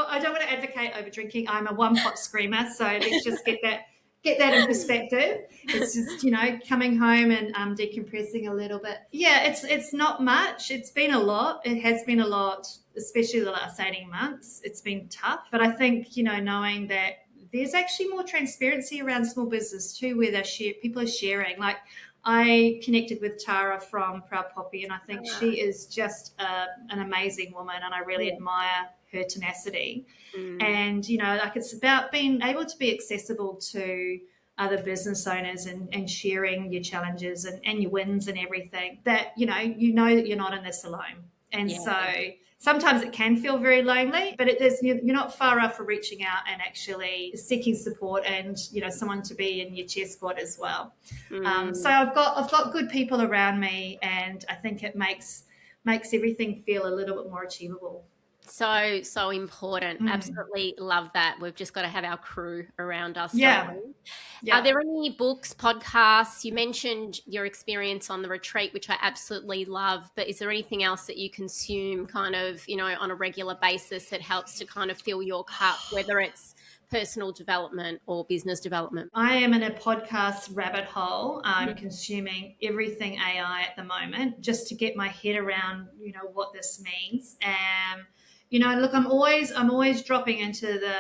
Speaker 1: I don't want to advocate over drinking. I'm a one pot screamer, so let's just get that in perspective. It's just, coming home and decompressing a little bit. Yeah, it's not much. It's been a lot. It has been a lot, especially the last 18 months. It's been tough. But I think, knowing that there's actually more transparency around small business too, where people are sharing. Like I connected with Tara from Proud Poppy, and I think she is just an amazing woman, and I really admire her tenacity. And, it's about being able to be accessible to other business owners and sharing your challenges and your wins and everything, that that you're not in this alone. And
Speaker 2: Yeah.
Speaker 1: so sometimes it can feel very lonely, but you're not far off for reaching out and actually seeking support and someone to be in your cheer squad as well. So I've got good people around me, and I think it makes everything feel a little bit more achievable.
Speaker 2: So important. Absolutely love that. We've just got to have our crew around us, don't
Speaker 1: Yeah,
Speaker 2: we? Are
Speaker 1: yeah.
Speaker 2: there any books, podcasts? You mentioned your experience on the retreat, which I absolutely love, but is there anything else that you consume kind of, on a regular basis that helps to kind of fill your cup, whether it's personal development or business development?
Speaker 1: I am in a podcast rabbit hole. I'm consuming everything AI at the moment just to get my head around, what this means. Look, I'm always dropping into the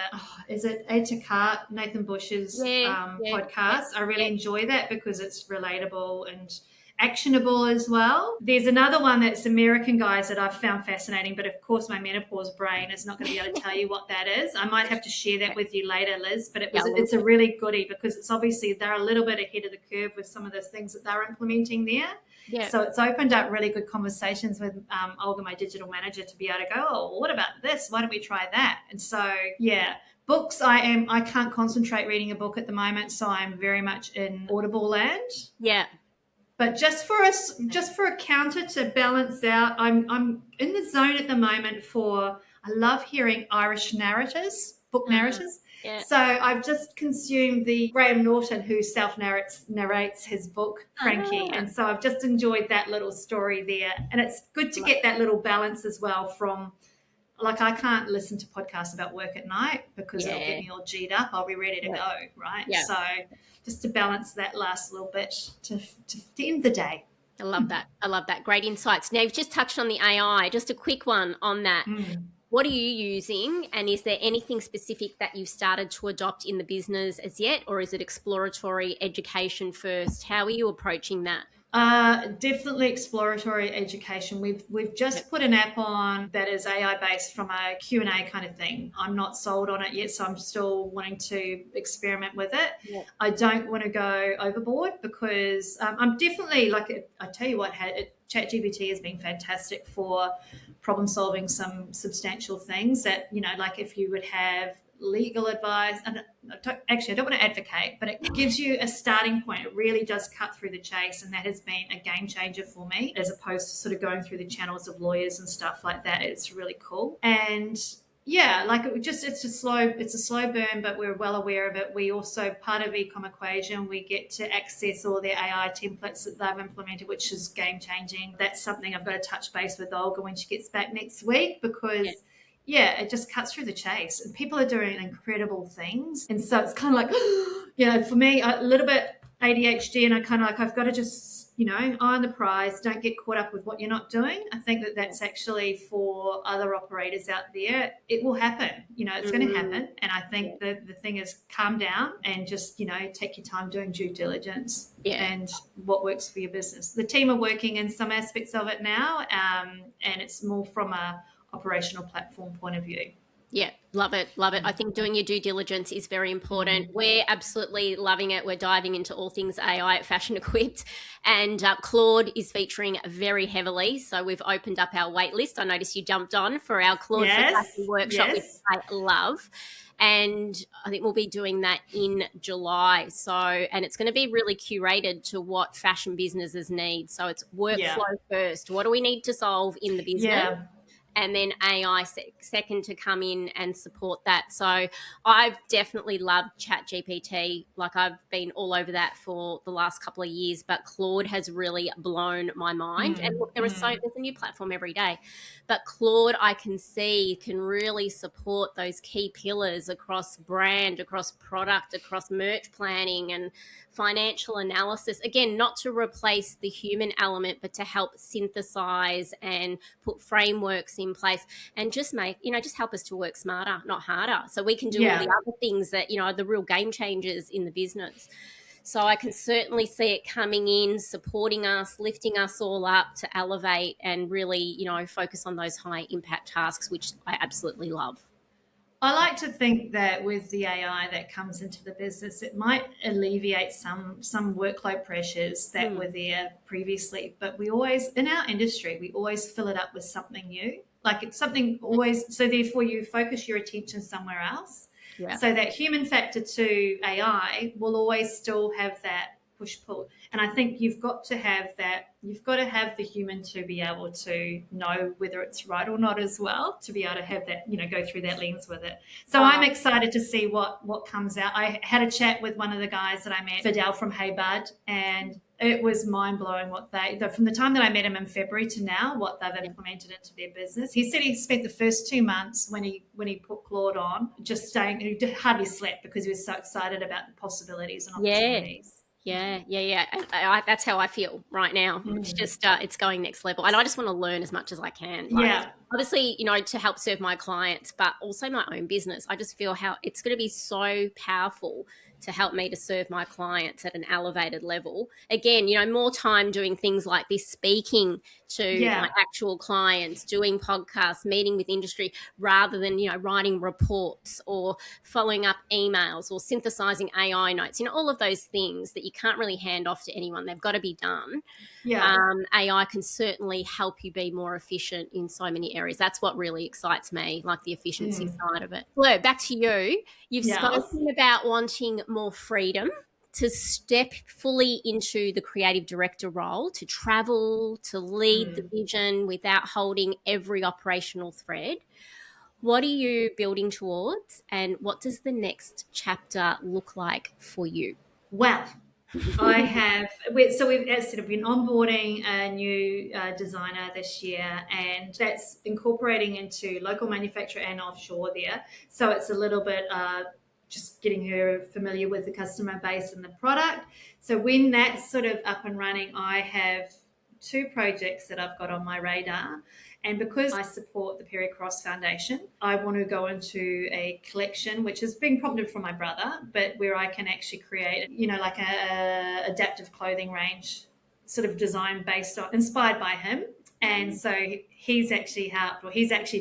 Speaker 1: is it Aid to Cart, Nathan Bush's podcast. I really enjoy that because it's relatable and actionable as well. There's another one that's American guys that I've found fascinating, but of course my menopause brain is not going to be able to tell you what that is. I might have to share that with you later, Liz, but it's a really goodie because it's obviously they're a little bit ahead of the curve with some of the things that they're implementing there.
Speaker 2: Yeah.
Speaker 1: So it's opened up really good conversations with Olga, my digital manager, to be able to go, oh, what about this? Why don't we try that? And so, yeah, books, I can't concentrate reading a book at the moment, so I'm very much in Audible land.
Speaker 2: Yeah.
Speaker 1: But just for a counter to balance out, I'm in the zone at the moment for, I love hearing Irish narrators, book narrators.
Speaker 2: Yeah.
Speaker 1: So I've just consumed the Graham Norton, who self-narrates his book, Frankie. And so I've just enjoyed that little story there. And it's good to get that little balance as well from, like, I can't listen to podcasts about work at night because it'll get me all G'd up. I'll be ready to go, right? Yeah. So just to balance that last little bit to end the day.
Speaker 2: I love that. Great insights. Now, you've just touched on the AI. Just a quick one on that. What are you using, and is there anything specific that you've started to adopt in the business as yet, or is it exploratory education first? How are you approaching that?
Speaker 1: Definitely exploratory education. We've just put an app on that is AI based from a Q&A kind of thing. I'm not sold on it yet, so I'm still wanting to experiment with it. Yeah. I don't want to go overboard because I'm definitely, like, I tell you what, ChatGPT has been fantastic for problem solving some substantial things that, like if you would have legal advice, and I don't want to advocate, but it gives you a starting point. It really does cut through the chase, and that has been a game changer for me, as opposed to sort of going through the channels of lawyers and stuff like that. It's really cool. And yeah, like it's a slow burn, but we're well aware of it. We also, part of Ecom Equation, we get to access all their AI templates that they've implemented, which is game changing. That's something I've got to touch base with Olga when she gets back next week, because it just cuts through the chase, and people are doing incredible things. And so it's kind of like, for me, a little bit ADHD, and I kind of like, I've got to just, eye on the prize, don't get caught up with what you're not doing. I think that that's actually for other operators out there. It will happen, it's going to happen. And I think the thing is, calm down and just, take your time doing due diligence and what works for your business. The team are working in some aspects of it now, and it's more from a operational platform point of view.
Speaker 2: Yeah, love it. I think doing your due diligence is very important. We're absolutely loving it. We're diving into all things AI at Fashion Equipped, and Claude is featuring very heavily. So we've opened up our wait list. I noticed you jumped on for our Claude for Fashion workshop, which I love. And I think we'll be doing that in July. So, and it's going to be really curated to what fashion businesses need. So it's workflow first. What do we need to solve in the business? Yeah. And then AI second to come in and support that. So I've definitely loved ChatGPT. Like, I've been all over that for the last couple of years, but Claude has really blown my mind. And look, there's a new platform every day. But Claude, I can see, can really support those key pillars across brand, across product, across merch planning and financial analysis. Again, not to replace the human element, but to help synthesize and put frameworks in place and just make, just help us to work smarter, not harder. So we can do all the other things that, are the real game changers in the business. So I can certainly see it coming in, supporting us, lifting us all up to elevate and really, focus on those high impact tasks, which I absolutely love.
Speaker 1: I like to think that with the AI that comes into the business, it might alleviate some workload pressures that were there previously. But we always, in our industry, we always fill it up with something new. Like it's something always, so therefore you focus your attention somewhere else.
Speaker 2: Yeah.
Speaker 1: So that human factor to AI will always still have that push pull. And I think you've got to have the human to be able to know whether it's right or not as well, to be able to have that, go through that lens with it. So I'm excited to see what comes out. I had a chat with one of the guys that I met, Fidel from Hey Bud, and it was mind-blowing what from the time that I met him in February to now, what they've implemented into their business. He said he spent the first 2 months when he put Claude on, just staying, he hardly slept because he was so excited about the possibilities and opportunities.
Speaker 2: Yeah. That's how I feel right now. It's just, it's going next level. And I just want to learn as much as I can. Obviously, to help serve my clients, but also my own business. I just feel how it's going to be so powerful to help me to serve my clients at an elevated level. Again, more time doing things like this, speaking to my actual clients, doing podcasts, meeting with industry, rather than, writing reports or following up emails or synthesizing AI notes, all of those things that you can't really hand off to anyone. They've got to be done. AI can certainly help you be more efficient in so many areas. That's what really excites me, like the efficiency side of it. Fleur, back to you. You've spoken about wanting more freedom to step fully into the creative director role, to travel, to lead the vision without holding every operational thread. What are you building towards, and what does the next chapter look like for you?
Speaker 1: Well, as I said, I've been onboarding a new designer this year, and that's incorporating into local manufacturer and offshore there. So it's a little bit just getting her familiar with the customer base and the product. So when that's sort of up and running, I have 2 projects that I've got on my radar. And because I support the Perry Cross Foundation, I want to go into a collection, which is being prompted from my brother, but where I can actually create, like a adaptive clothing range, sort of design inspired by him. And so he's actually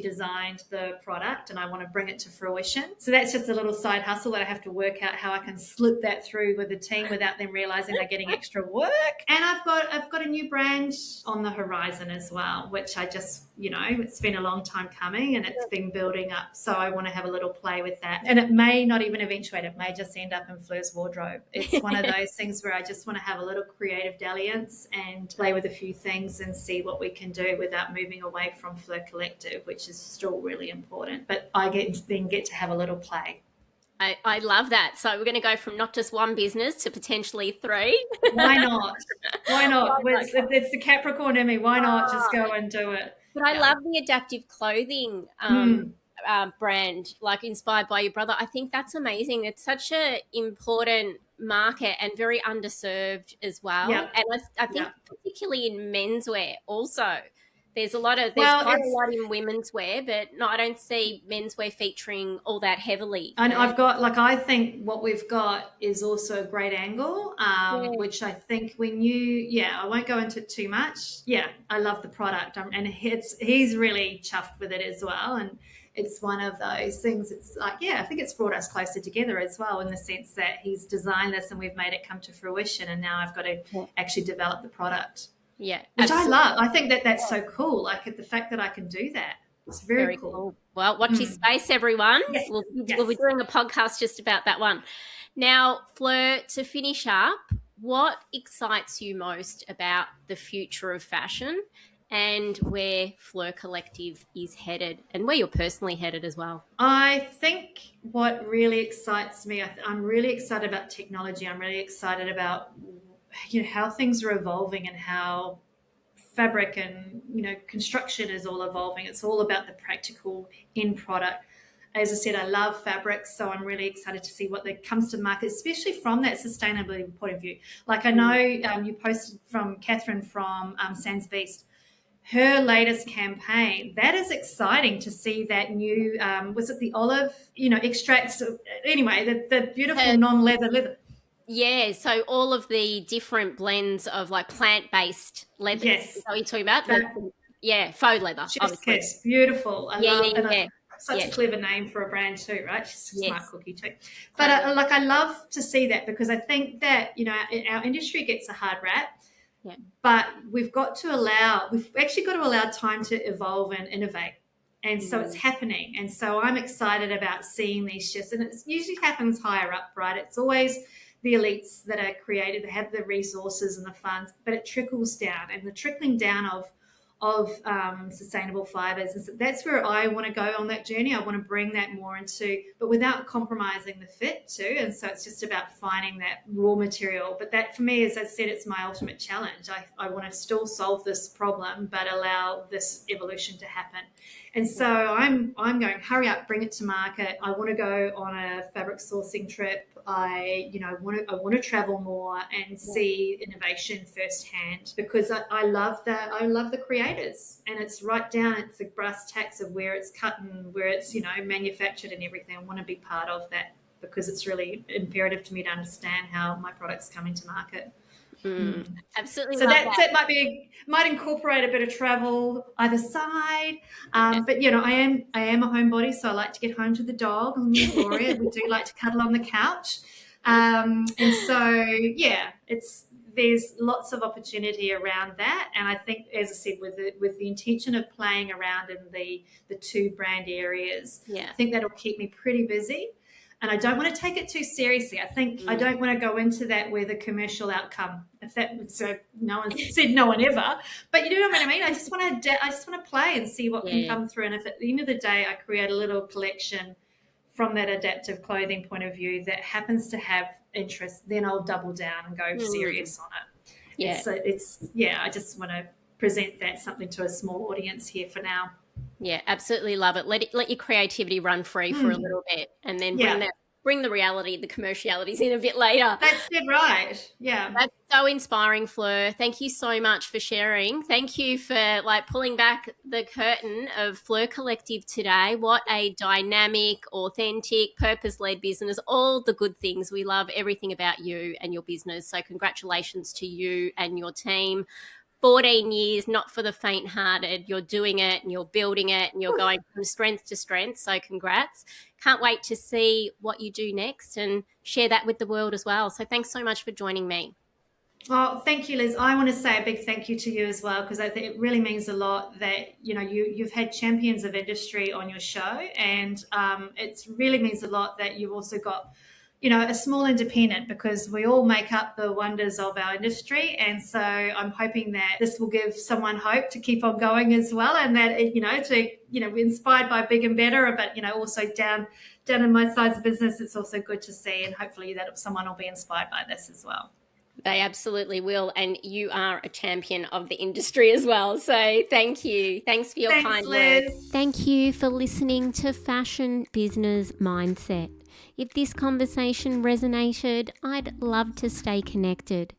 Speaker 1: designed the product, and I want to bring it to fruition. So that's just a little side hustle that I have to work out how I can slip that through with the team without them realizing they're getting extra work. And I've got a new brand on the horizon as well, which I just, it's been a long time coming and it's been building up. So I want to have a little play with that. And it may not even eventuate. It may just end up in Fleur's wardrobe. It's one of those things where I just want to have a little creative dalliance and play with a few things and see what we can do without moving away from Fleur Collective, which is still really important. But I get to have a little play.
Speaker 2: I love that. So we're going to go from not just one business to potentially 3.
Speaker 1: Why not? It's the Capricorn in me. Why not just go and do it?
Speaker 2: But I love the adaptive clothing brand, like inspired by your brother. I think that's amazing. It's such an important market and very underserved as well. And I think particularly in menswear also. There's quite a lot in women's wear, but no, I don't see menswear featuring all that heavily.
Speaker 1: And I think what we've got is also a great angle, which I think I won't go into it too much. Yeah, I love the product. And he's really chuffed with it as well. And it's one of those things, it's like, I think it's brought us closer together as well, in the sense that he's designed this and we've made it come to fruition. And now I've got to actually develop the product.
Speaker 2: Yeah,
Speaker 1: which absolutely. I love. I think that's so cool. Like the fact that I can do that, it's very cool.
Speaker 2: Well, watch your space, everyone. Yes. We'll be doing a podcast just about that one. Now, Fleur, to finish up, what excites you most about the future of fashion and where Fleur Collective is headed, and where you're personally headed as well?
Speaker 1: I think what really excites me, I'm really excited about technology. I'm really excited about how things are evolving and how fabric and construction is all evolving. It's all about the practical end product. As I said, I love fabrics, so I'm really excited to see what comes to market, especially from that sustainability point of view. Like I know you posted from Catherine from Sans Beast, her latest campaign. That is exciting to see that new, was it the olive, extracts? Anyway, the beautiful non-leather leather.
Speaker 2: Yeah, so all of the different blends of like plant-based leather.
Speaker 1: Yes.
Speaker 2: Is that what you're talking about? Faux leather, obviously.
Speaker 1: Yes, beautiful. I love it. Such a clever name for a brand too, right? She's a smart cookie too. But I love to see that, because I think that, our industry gets a hard rap.
Speaker 2: Yeah.
Speaker 1: But we've actually got to allow time to evolve and innovate. And so it's happening. And so I'm excited about seeing these shifts. And it usually happens higher up, right? It's always the elites that are created, that have the resources and the funds, but it trickles down. And the trickling down of sustainable fibers, and so that's where I want to go on that journey. I want to bring that more into, but without compromising the fit too. And so it's just about finding that raw material. But that, for me, as I said, it's my ultimate challenge. I want to still solve this problem, but allow this evolution to happen. And so I'm going, hurry up, bring it to market. I want to go on a fabric sourcing trip. I want to travel more and see innovation firsthand, because I love the creators, and it's right down. It's the brass tacks of where it's cut and where it's manufactured and everything. I want to be part of that, because it's really imperative to me to understand how my products come into market.
Speaker 2: Absolutely.
Speaker 1: So that might incorporate a bit of travel either side. But I am a homebody, so I like to get home to the dog. Me and Gloria, we do like to cuddle on the couch. And so there's lots of opportunity around that. And I think, as I said, with the intention of playing around in the two brand areas, I think that'll keep me pretty busy. And I don't want to take it too seriously. I think I don't want to go into that with a commercial outcome. No one said no one ever, but you know what I mean. I just want to play and see what can come through. And if at the end of the day I create a little collection from that adaptive clothing point of view that happens to have interest, then I'll double down and go serious on it. Yeah. So I just want to present that something to a small audience here for now.
Speaker 2: Yeah, absolutely love it. Let your creativity run free for a little bit, and then bring the reality, the commercialities in a bit later.
Speaker 1: That's it, right? Yeah.
Speaker 2: That's so inspiring, Fleur. Thank you so much for sharing. Thank you for pulling back the curtain of Fleur Collective today. What a dynamic, authentic, purpose-led business. All the good things. We love everything about you and your business. So congratulations to you and your team. 14 years, not for the faint-hearted. You're doing it and you're building it and you're going from strength to strength. So congrats. Can't wait to see what you do next and share that with the world as well. So thanks so much for joining me.
Speaker 1: Oh, thank you, Liz. I want to say a big thank you to you as well, because I think it really means a lot that you've had champions of industry on your show, and it really means a lot that you've also got a small independent, because we all make up the wonders of our industry. And so I'm hoping that this will give someone hope to keep on going as well, and that we're inspired by big and better, but also down in my size of business, it's also good to see, and hopefully that someone will be inspired by this as well.
Speaker 2: They absolutely will, and you are a champion of the industry as well. So thank you. Thanks for your kind words. Thank you for listening to Fashion Business Mindset. If this conversation resonated, I'd love to stay connected.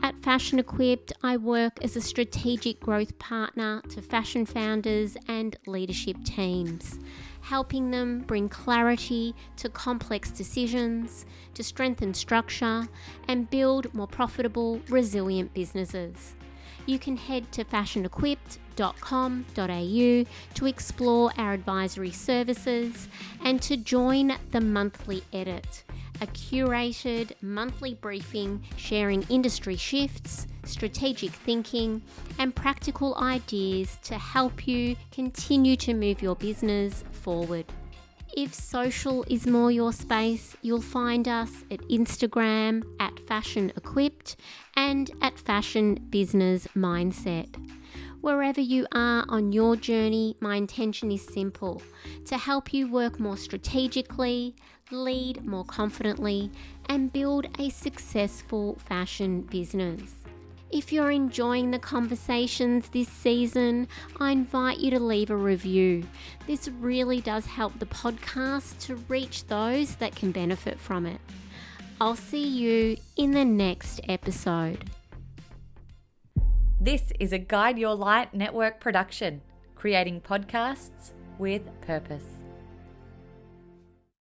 Speaker 2: At Fashion Equipped, I work as a strategic growth partner to fashion founders and leadership teams, helping them bring clarity to complex decisions, to strengthen structure, and build more profitable, resilient businesses. You can head to fashionequipped.com.au to explore our advisory services and to join the Monthly Edit, a curated monthly briefing sharing industry shifts, strategic thinking, and practical ideas to help you continue to move your business forward. If social is more your space, you'll find us at Instagram at Fashion Equipped and at Fashion Business Mindset. Wherever you are on your journey, my intention is simple: to help you work more strategically, lead more confidently, and build a successful fashion business. If you're enjoying the conversations this season, I invite you to leave a review. This really does help the podcast to reach those that can benefit from it. I'll see you in the next episode.
Speaker 3: This is a Guide Your Light network production, creating podcasts with purpose.